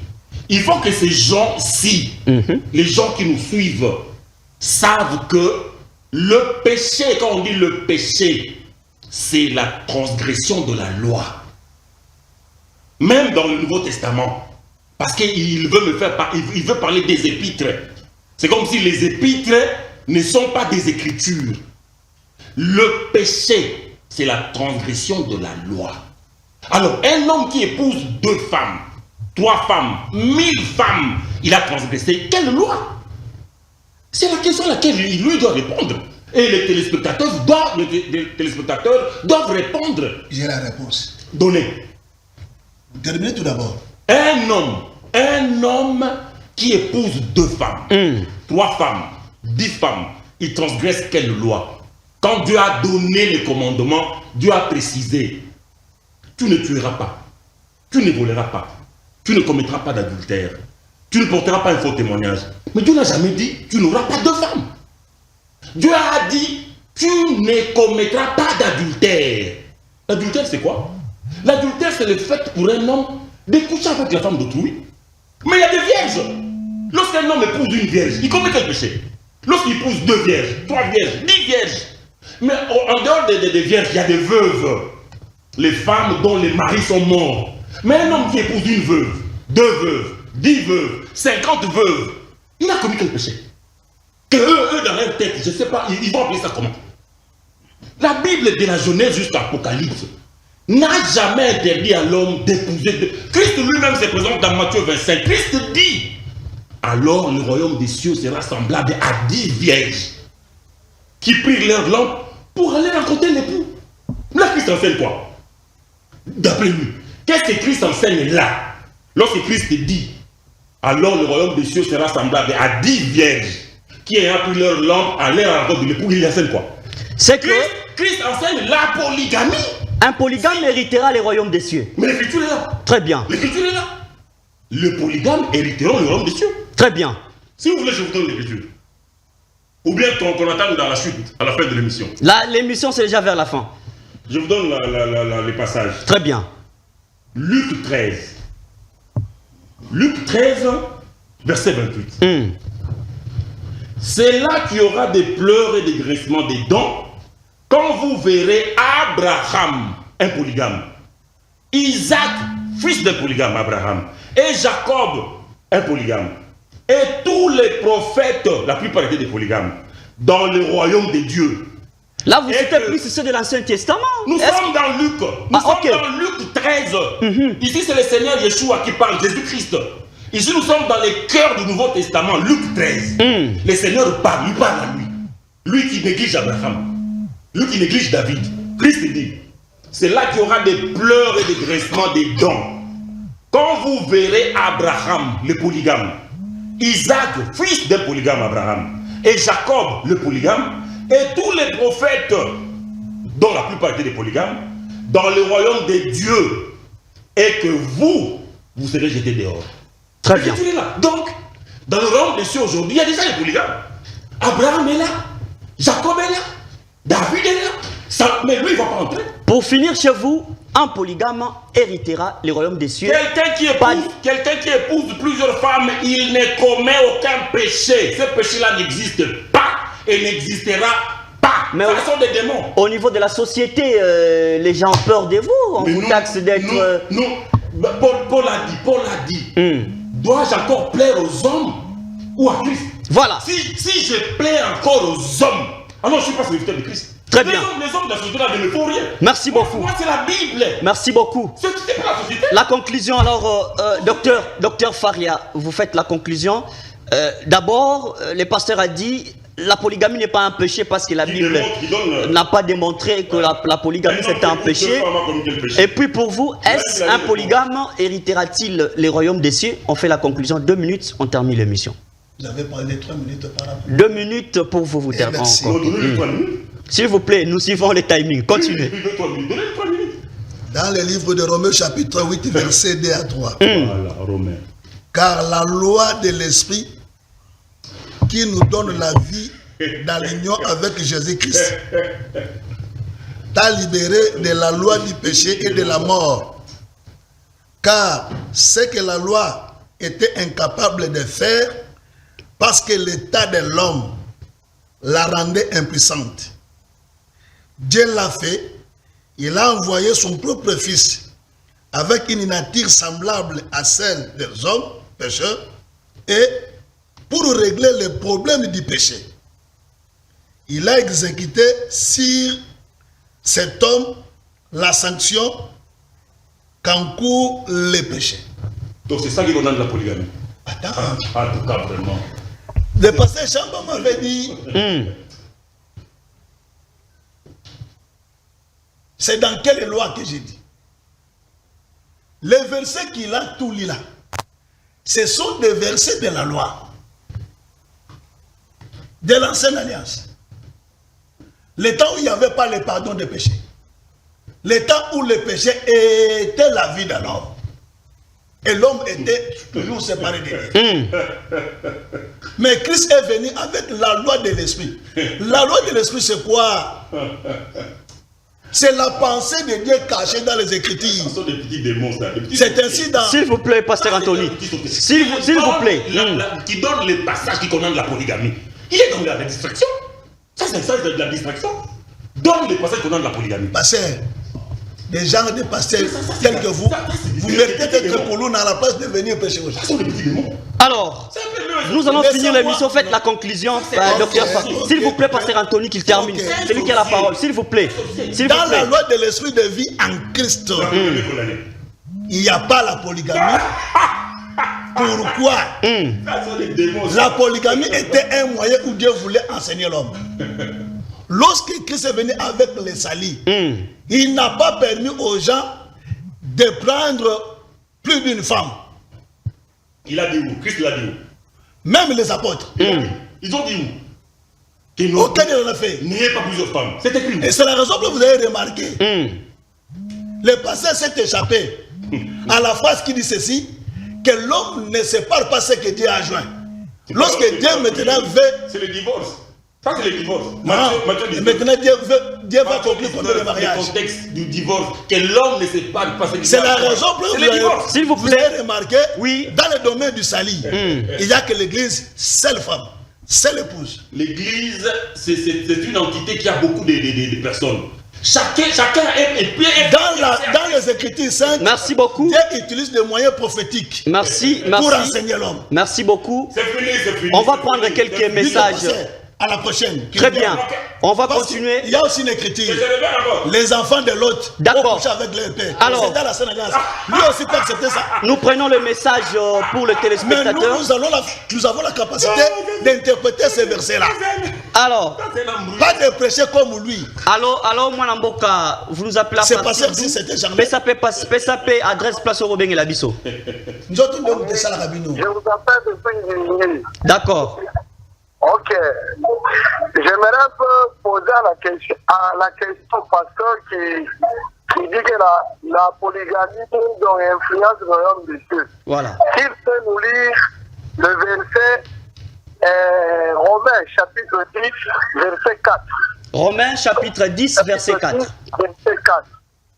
[SPEAKER 3] Il faut que ces gens-ci, les gens qui nous suivent, savent que le péché, quand on dit le péché, c'est la transgression de la loi. Même dans le Nouveau Testament. Parce qu'il veut il veut parler des épîtres. C'est comme si les épîtres ne sont pas des écritures. Le péché, c'est la transgression de la loi. Alors, un homme qui épouse 2 femmes, 3 femmes, 1000 femmes, il a transgressé quelle loi? C'est la question à laquelle lui doit répondre. Et les téléspectateurs doivent répondre.
[SPEAKER 4] J'ai la réponse.
[SPEAKER 3] Donnez.
[SPEAKER 4] Terminez tout d'abord.
[SPEAKER 3] Un homme qui épouse 2 femmes, 3 femmes, 10 femmes, il transgresse quelle loi? Quand Dieu a donné les commandements, Dieu a précisé: tu ne tueras pas, tu ne voleras pas, tu ne commettras pas d'adultère, tu ne porteras pas un faux témoignage. Mais Dieu n'a jamais dit tu n'auras pas 2 femmes. Dieu a dit tu ne commettras pas d'adultère. L'adultère c'est quoi? L'adultère c'est le fait pour un homme de coucher avec la femme d'autrui. Mais il y a des vierges. Lorsqu'un homme épouse une vierge, il commet quel péché? Lorsqu'il épouse 2 vierges, 3 vierges, 10 vierges. Mais en dehors des vierges, il y a des veuves. Les femmes dont les maris sont morts. Mais un homme qui épouse une veuve, 2 veuves, 10 veuves, 50 veuves, il a commis quel péché? Que eux dans leur tête, je ne sais pas, ils vont appeler ça comment? La Bible de la Genèse jusqu'à l'Apocalypse n'a jamais interdit à l'homme d'épouser. Christ lui-même se présente dans Matthieu 25. Christ dit: alors le royaume des cieux sera semblable à 10 vierges qui prirent leur lampe pour aller rencontrer l'époux. Là, Christ enseigne quoi? D'après lui, qu'est-ce que Christ enseigne là? Lorsque Christ dit: alors le royaume des cieux sera semblable à 10 vierges qui ayant pris leur lampe à l'air de l'époux, il enseigne quoi?
[SPEAKER 2] C'est que
[SPEAKER 3] Christ enseigne la polygamie.
[SPEAKER 2] un polygame héritera les royaumes des cieux.
[SPEAKER 3] Mais l'écriture est là.
[SPEAKER 2] Très bien.
[SPEAKER 3] L'écriture est là. Le polygame hériteront le royaume des cieux.
[SPEAKER 2] Très bien.
[SPEAKER 3] Si vous voulez, je vous donne l'écriture. Ou bien qu'on attende dans la chute, à la fin de l'émission.
[SPEAKER 2] Là, l'émission, c'est déjà vers la fin.
[SPEAKER 3] Je vous donne les passages.
[SPEAKER 2] Très bien.
[SPEAKER 3] Luc 13. Luc 13, verset 28. C'est là qu'il y aura des pleurs et des graissements des dents quand vous verrez Abraham, un polygame, Isaac, fils d'un polygame, Abraham, et Jacob, un polygame, et tous les prophètes, la plupart étaient des polygames, dans le royaume de Dieu.
[SPEAKER 2] Là, vous
[SPEAKER 3] Et
[SPEAKER 2] citez
[SPEAKER 3] que-
[SPEAKER 2] plus ceux de l'Ancien Testament.
[SPEAKER 3] Nous
[SPEAKER 2] Est-ce-
[SPEAKER 3] sommes dans Luc. Nous
[SPEAKER 2] Ah,
[SPEAKER 3] sommes
[SPEAKER 2] ok.
[SPEAKER 3] dans Luc 13. Ici, c'est le Seigneur Yeshua qui parle, Jésus-Christ. Ici, nous sommes dans le cœur du Nouveau Testament, Luc 13. Le Seigneur parle, il parle à lui. Lui qui néglige Abraham. Lui qui néglige David. Christ dit, c'est là qu'il y aura des pleurs et des graissements des dents. Quand vous verrez Abraham, le polygame, Isaac, fils d'un polygame Abraham, et Jacob, le polygame, et tous les prophètes, dont la plupart étaient des polygames, dans le royaume de Dieu, et que vous serez jetés dehors.
[SPEAKER 2] Très bien.
[SPEAKER 3] Tu es là. Donc, dans le royaume des cieux aujourd'hui, il y a déjà les polygames. Abraham est là, Jacob est là, David est là, mais lui, il ne va pas entrer.
[SPEAKER 2] Pour finir chez vous, un polygame héritera les royaumes des cieux.
[SPEAKER 3] Quelqu'un qui épouse plusieurs femmes, il ne commet aucun péché. Ce péché-là n'existe pas et n'existera pas.
[SPEAKER 2] Mais
[SPEAKER 3] Ce sont des démons.
[SPEAKER 2] Au niveau de la société, les gens ont peur de vous. On
[SPEAKER 3] Mais
[SPEAKER 2] vous
[SPEAKER 3] nous-
[SPEAKER 2] taxe d'être...
[SPEAKER 3] nous, Paul a dit, dois-je encore plaire aux hommes ou à Christ?
[SPEAKER 2] Voilà.
[SPEAKER 3] Si je plais encore aux hommes, alors je ne suis pas serviteur de Christ.
[SPEAKER 2] Très
[SPEAKER 3] les
[SPEAKER 2] bien.
[SPEAKER 3] Hommes, les hommes de la société là ne me font rien.
[SPEAKER 2] Merci beaucoup.
[SPEAKER 3] Moi, c'est la Bible.
[SPEAKER 2] Merci beaucoup.
[SPEAKER 3] C'est pas la société.
[SPEAKER 2] La conclusion, alors, docteur Faria, vous faites la conclusion. D'abord, le pasteur a dit, la polygamie n'est pas un péché parce que la Bible n'a pas démontré que la polygamie c'était un péché. Et puis pour vous, est-ce un polygame héritera-t-il les royaumes des cieux? On fait la conclusion, 2 minutes, on termine l'émission.
[SPEAKER 4] Vous avez parlé 3 minutes par rapport.
[SPEAKER 2] 2 minutes pour vous terminer.
[SPEAKER 4] merci.
[SPEAKER 2] S'il vous plaît, nous suivons les timings. Continuez.
[SPEAKER 4] Dans le livre de Romains chapitre 8, verset 2 à 3.
[SPEAKER 3] Voilà, Romain.
[SPEAKER 4] Car la loi de l'esprit qui nous donne la vie dans l'union avec Jésus-Christ t'a libéré de la loi du péché et de la mort. Car ce que la loi était incapable de faire, parce que l'état de l'homme la rendait impuissante. Dieu l'a fait, il a envoyé son propre fils avec une nature semblable à celle des hommes pécheurs et pour régler le problème du péché. Il a exécuté sur cet homme la sanction qu'encourt le péché.
[SPEAKER 3] Donc c'est ça qui condamne la polygamie.
[SPEAKER 4] Attends,
[SPEAKER 3] En tout cas, vraiment.
[SPEAKER 4] le pasteur Chamba m'avait dit, c'est dans quelle loi que j'ai dit? Les versets qu'il a tout lu là, ce sont des versets de la loi, de l'ancienne alliance. Le temps où il n'y avait pas le pardon des péchés. Le temps où le péché était la vie de l'homme. Et l'homme était toujours séparé de Dieu. Mais Christ est venu avec la loi de l'esprit. La loi de l'esprit, c'est quoi? C'est la pensée de Dieu cachée dans les Écritures.
[SPEAKER 3] Ce sont des petits démons, ça.
[SPEAKER 4] C'est ainsi dans...
[SPEAKER 2] S'il vous plaît, pasteur Anthony. S'il vous plaît.
[SPEAKER 3] Qui donne les passages qui condamnent la polygamie. Il est dans la distraction. Ça, c'est ça, de la distraction. Donne les passages qui condamnent la polygamie.
[SPEAKER 4] Pasteur, des gens de pasteurs tels que vous, vous méritez d'être colonne à la place de venir pécher
[SPEAKER 3] Ce
[SPEAKER 4] aujourd'hui.
[SPEAKER 3] sont des petits démons.
[SPEAKER 2] Alors, nous allons finir l'émission. Faites la conclusion, docteur.
[SPEAKER 4] ok.
[SPEAKER 2] S'il vous plaît, pasteur Anthony, qu'il termine.
[SPEAKER 4] Ok.
[SPEAKER 2] C'est lui qui a la parole. S'il vous plaît. S'il vous
[SPEAKER 4] Dans la
[SPEAKER 2] plaît.
[SPEAKER 4] loi de l'esprit de vie en Christ, il n'y a pas la polygamie. Pourquoi?
[SPEAKER 3] Ça sont des démons.
[SPEAKER 4] La polygamie était un moyen où Dieu voulait enseigner l'homme. Lorsque Christ est venu avec les salis, il n'a pas permis aux gens de prendre plus d'une femme.
[SPEAKER 3] Il a dit où? Christ l'a dit où?
[SPEAKER 4] Même les apôtres.
[SPEAKER 3] Ils ont dit où?
[SPEAKER 4] Aucun n'en a fait.
[SPEAKER 3] N'ayez pas plusieurs femmes. C'est écrit.
[SPEAKER 4] Et c'est la raison que vous avez remarqué. Le pasteur s'est échappé à la phrase qui dit ceci, que l'homme ne sépare pas ce que Dieu a joint. Lorsque Dieu maintenant veut...
[SPEAKER 3] C'est le divorce. Ça, c'est le divorce.
[SPEAKER 4] Maintenant, Dieu va accomplir comme le mariage.
[SPEAKER 3] Le contexte du divorce, que l'homme ne sépare pas ce que
[SPEAKER 4] c'est la raison pour laquelle vous avez remarqué, dans le domaine du salut, il n'y a que l'église, seule femme, seule épouse.
[SPEAKER 3] L'église, c'est une entité qui a beaucoup de personnes. Chacun est
[SPEAKER 4] dans les Écritures saintes.
[SPEAKER 2] Merci beaucoup.
[SPEAKER 4] Dieu utilise des moyens prophétiques.
[SPEAKER 2] Merci.
[SPEAKER 4] Pour enseigner l'homme.
[SPEAKER 2] Merci beaucoup.
[SPEAKER 3] C'est fini.
[SPEAKER 2] On va prendre quelques messages.
[SPEAKER 4] À la prochaine.
[SPEAKER 2] Très bien. On va continuer.
[SPEAKER 4] Il y a aussi une écriture. Les enfants de l'autre
[SPEAKER 2] vont
[SPEAKER 4] coucher avec leur père.
[SPEAKER 2] Alors,
[SPEAKER 4] c'est dans la Sénégal. Lui aussi peut accepter ça.
[SPEAKER 2] Nous prenons le message pour le téléspectateur.
[SPEAKER 4] Mais nous avons la capacité d'interpréter ces versets-là.
[SPEAKER 2] Alors,
[SPEAKER 4] pas de prêcher comme lui.
[SPEAKER 2] Alors, moi, Namboka, vous nous appelez à
[SPEAKER 4] c'est passé si c'était jamais.
[SPEAKER 2] PSAP, adresse place au Robin et l'Abisso.
[SPEAKER 4] Je vous appelle
[SPEAKER 5] de Saint-Denis.
[SPEAKER 2] D'accord.
[SPEAKER 5] Ok. J'aimerais un peu poser la question au pasteur qui dit que la polygamie influence le royaume de Dieu.
[SPEAKER 2] Voilà.
[SPEAKER 5] S'il peut nous lire le verset Romains chapitre 10, verset 4.
[SPEAKER 2] Romains chapitre 10, verset 4.
[SPEAKER 5] Verset 4.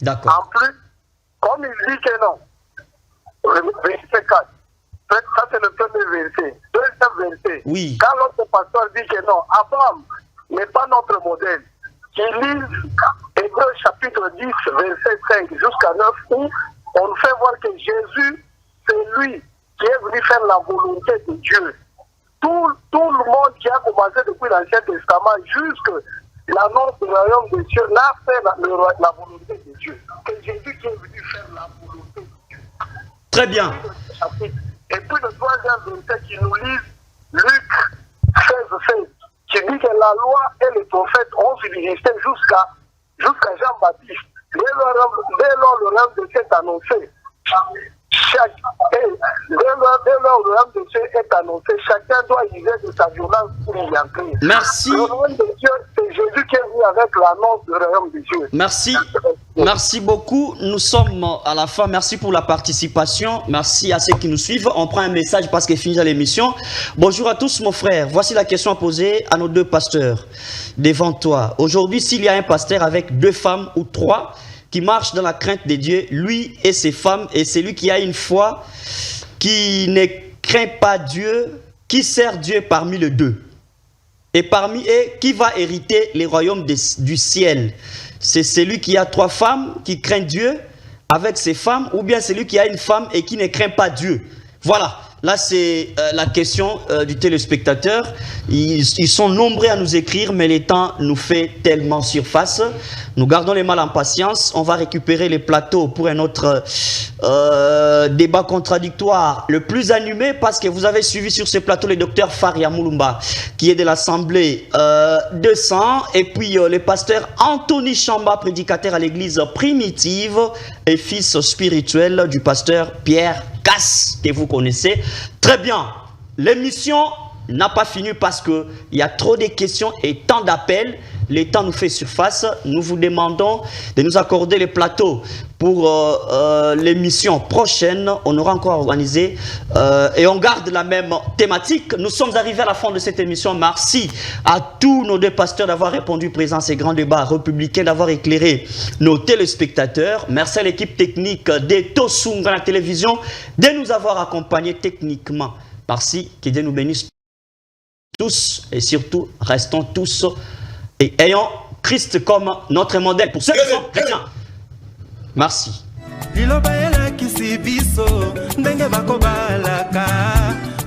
[SPEAKER 2] D'accord.
[SPEAKER 5] En plus, comme il dit que non, verset 4. Ça, c'est le premier verset. Deuxième verset.
[SPEAKER 2] Oui.
[SPEAKER 5] Quand l'autre pasteur dit que non, Abraham n'est pas notre modèle, qu'il lise Hébreux chapitre 10, verset 5 jusqu'à 9, où on nous fait voir que Jésus, c'est lui qui est venu faire la volonté de Dieu. Tout le monde qui a commencé depuis l'Ancien Testament jusqu'à l'annonce du royaume de Dieu n'a fait la volonté de Dieu. C'est Jésus qui est venu faire la volonté de Dieu.
[SPEAKER 2] Très bien.
[SPEAKER 5] Et puis le troisième verset qui nous lit, Luc 16, qui dit que la loi et les prophètes ont subsisté jusqu'à Jean-Baptiste. Dès lors, le rêve de Dieu est annoncé. Dès lors, le rêve de Dieu est annoncé. Chacun doit user de sa violence pour y entrer.
[SPEAKER 2] Merci.
[SPEAKER 5] Le royaume de Dieu, c'est Jésus qui est venu avec l'annonce du royaume de Dieu.
[SPEAKER 2] Merci. Merci beaucoup. Nous sommes à la fin. Merci pour la participation. Merci à ceux qui nous suivent. On prend un message parce qu'il finit l'émission. Bonjour à tous, mon frère. Voici la question à poser à nos deux pasteurs devant toi. Aujourd'hui, s'il y a un pasteur avec 2 femmes ou 3 qui marche dans la crainte de Dieu, lui et ses femmes, et celui qui a une foi, qui ne craint pas Dieu, qui sert Dieu parmi les deux. Et parmi eux, qui va hériter les royaumes du ciel? C'est celui qui a 3 femmes, qui craint Dieu avec ses femmes, ou bien celui qui a une femme et qui ne craint pas Dieu. Voilà. Là, c'est la question du téléspectateur. Ils sont nombreux à nous écrire, mais le temps nous fait tellement surface. Nous gardons les mal en patience. On va récupérer les plateaux pour un autre débat contradictoire, le plus animé, parce que vous avez suivi sur ce plateau le docteur Faria Moulumba, qui est de l'Assemblée 200, et puis le pasteur Anthony Chamba, prédicateur à l'église primitive et fils spirituel du pasteur Pierre Casse, que vous connaissez très bien. L'émission n'a pas fini parce qu'il y a trop de questions et tant d'appels. Le temps nous fait surface. Nous vous demandons de nous accorder les plateaux pour l'émission prochaine. On aura encore organisé et on garde la même thématique. Nous sommes arrivés à la fin de cette émission. Merci à tous nos 2 pasteurs d'avoir répondu présent à ces grands débats républicains, d'avoir éclairé nos téléspectateurs. Merci à l'équipe technique de Tosunga la télévision de nous avoir accompagnés techniquement. Merci, que Dieu nous bénisse tous et surtout restons tous et ayons Christ comme notre modèle pour ceux qui sont chrétiens. Merci.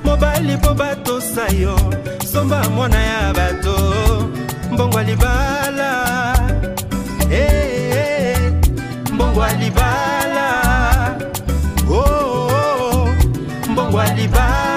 [SPEAKER 1] Mobali po bato sayo somba mwana ya bato mbongwa libala mbongwa libala mbongwa libala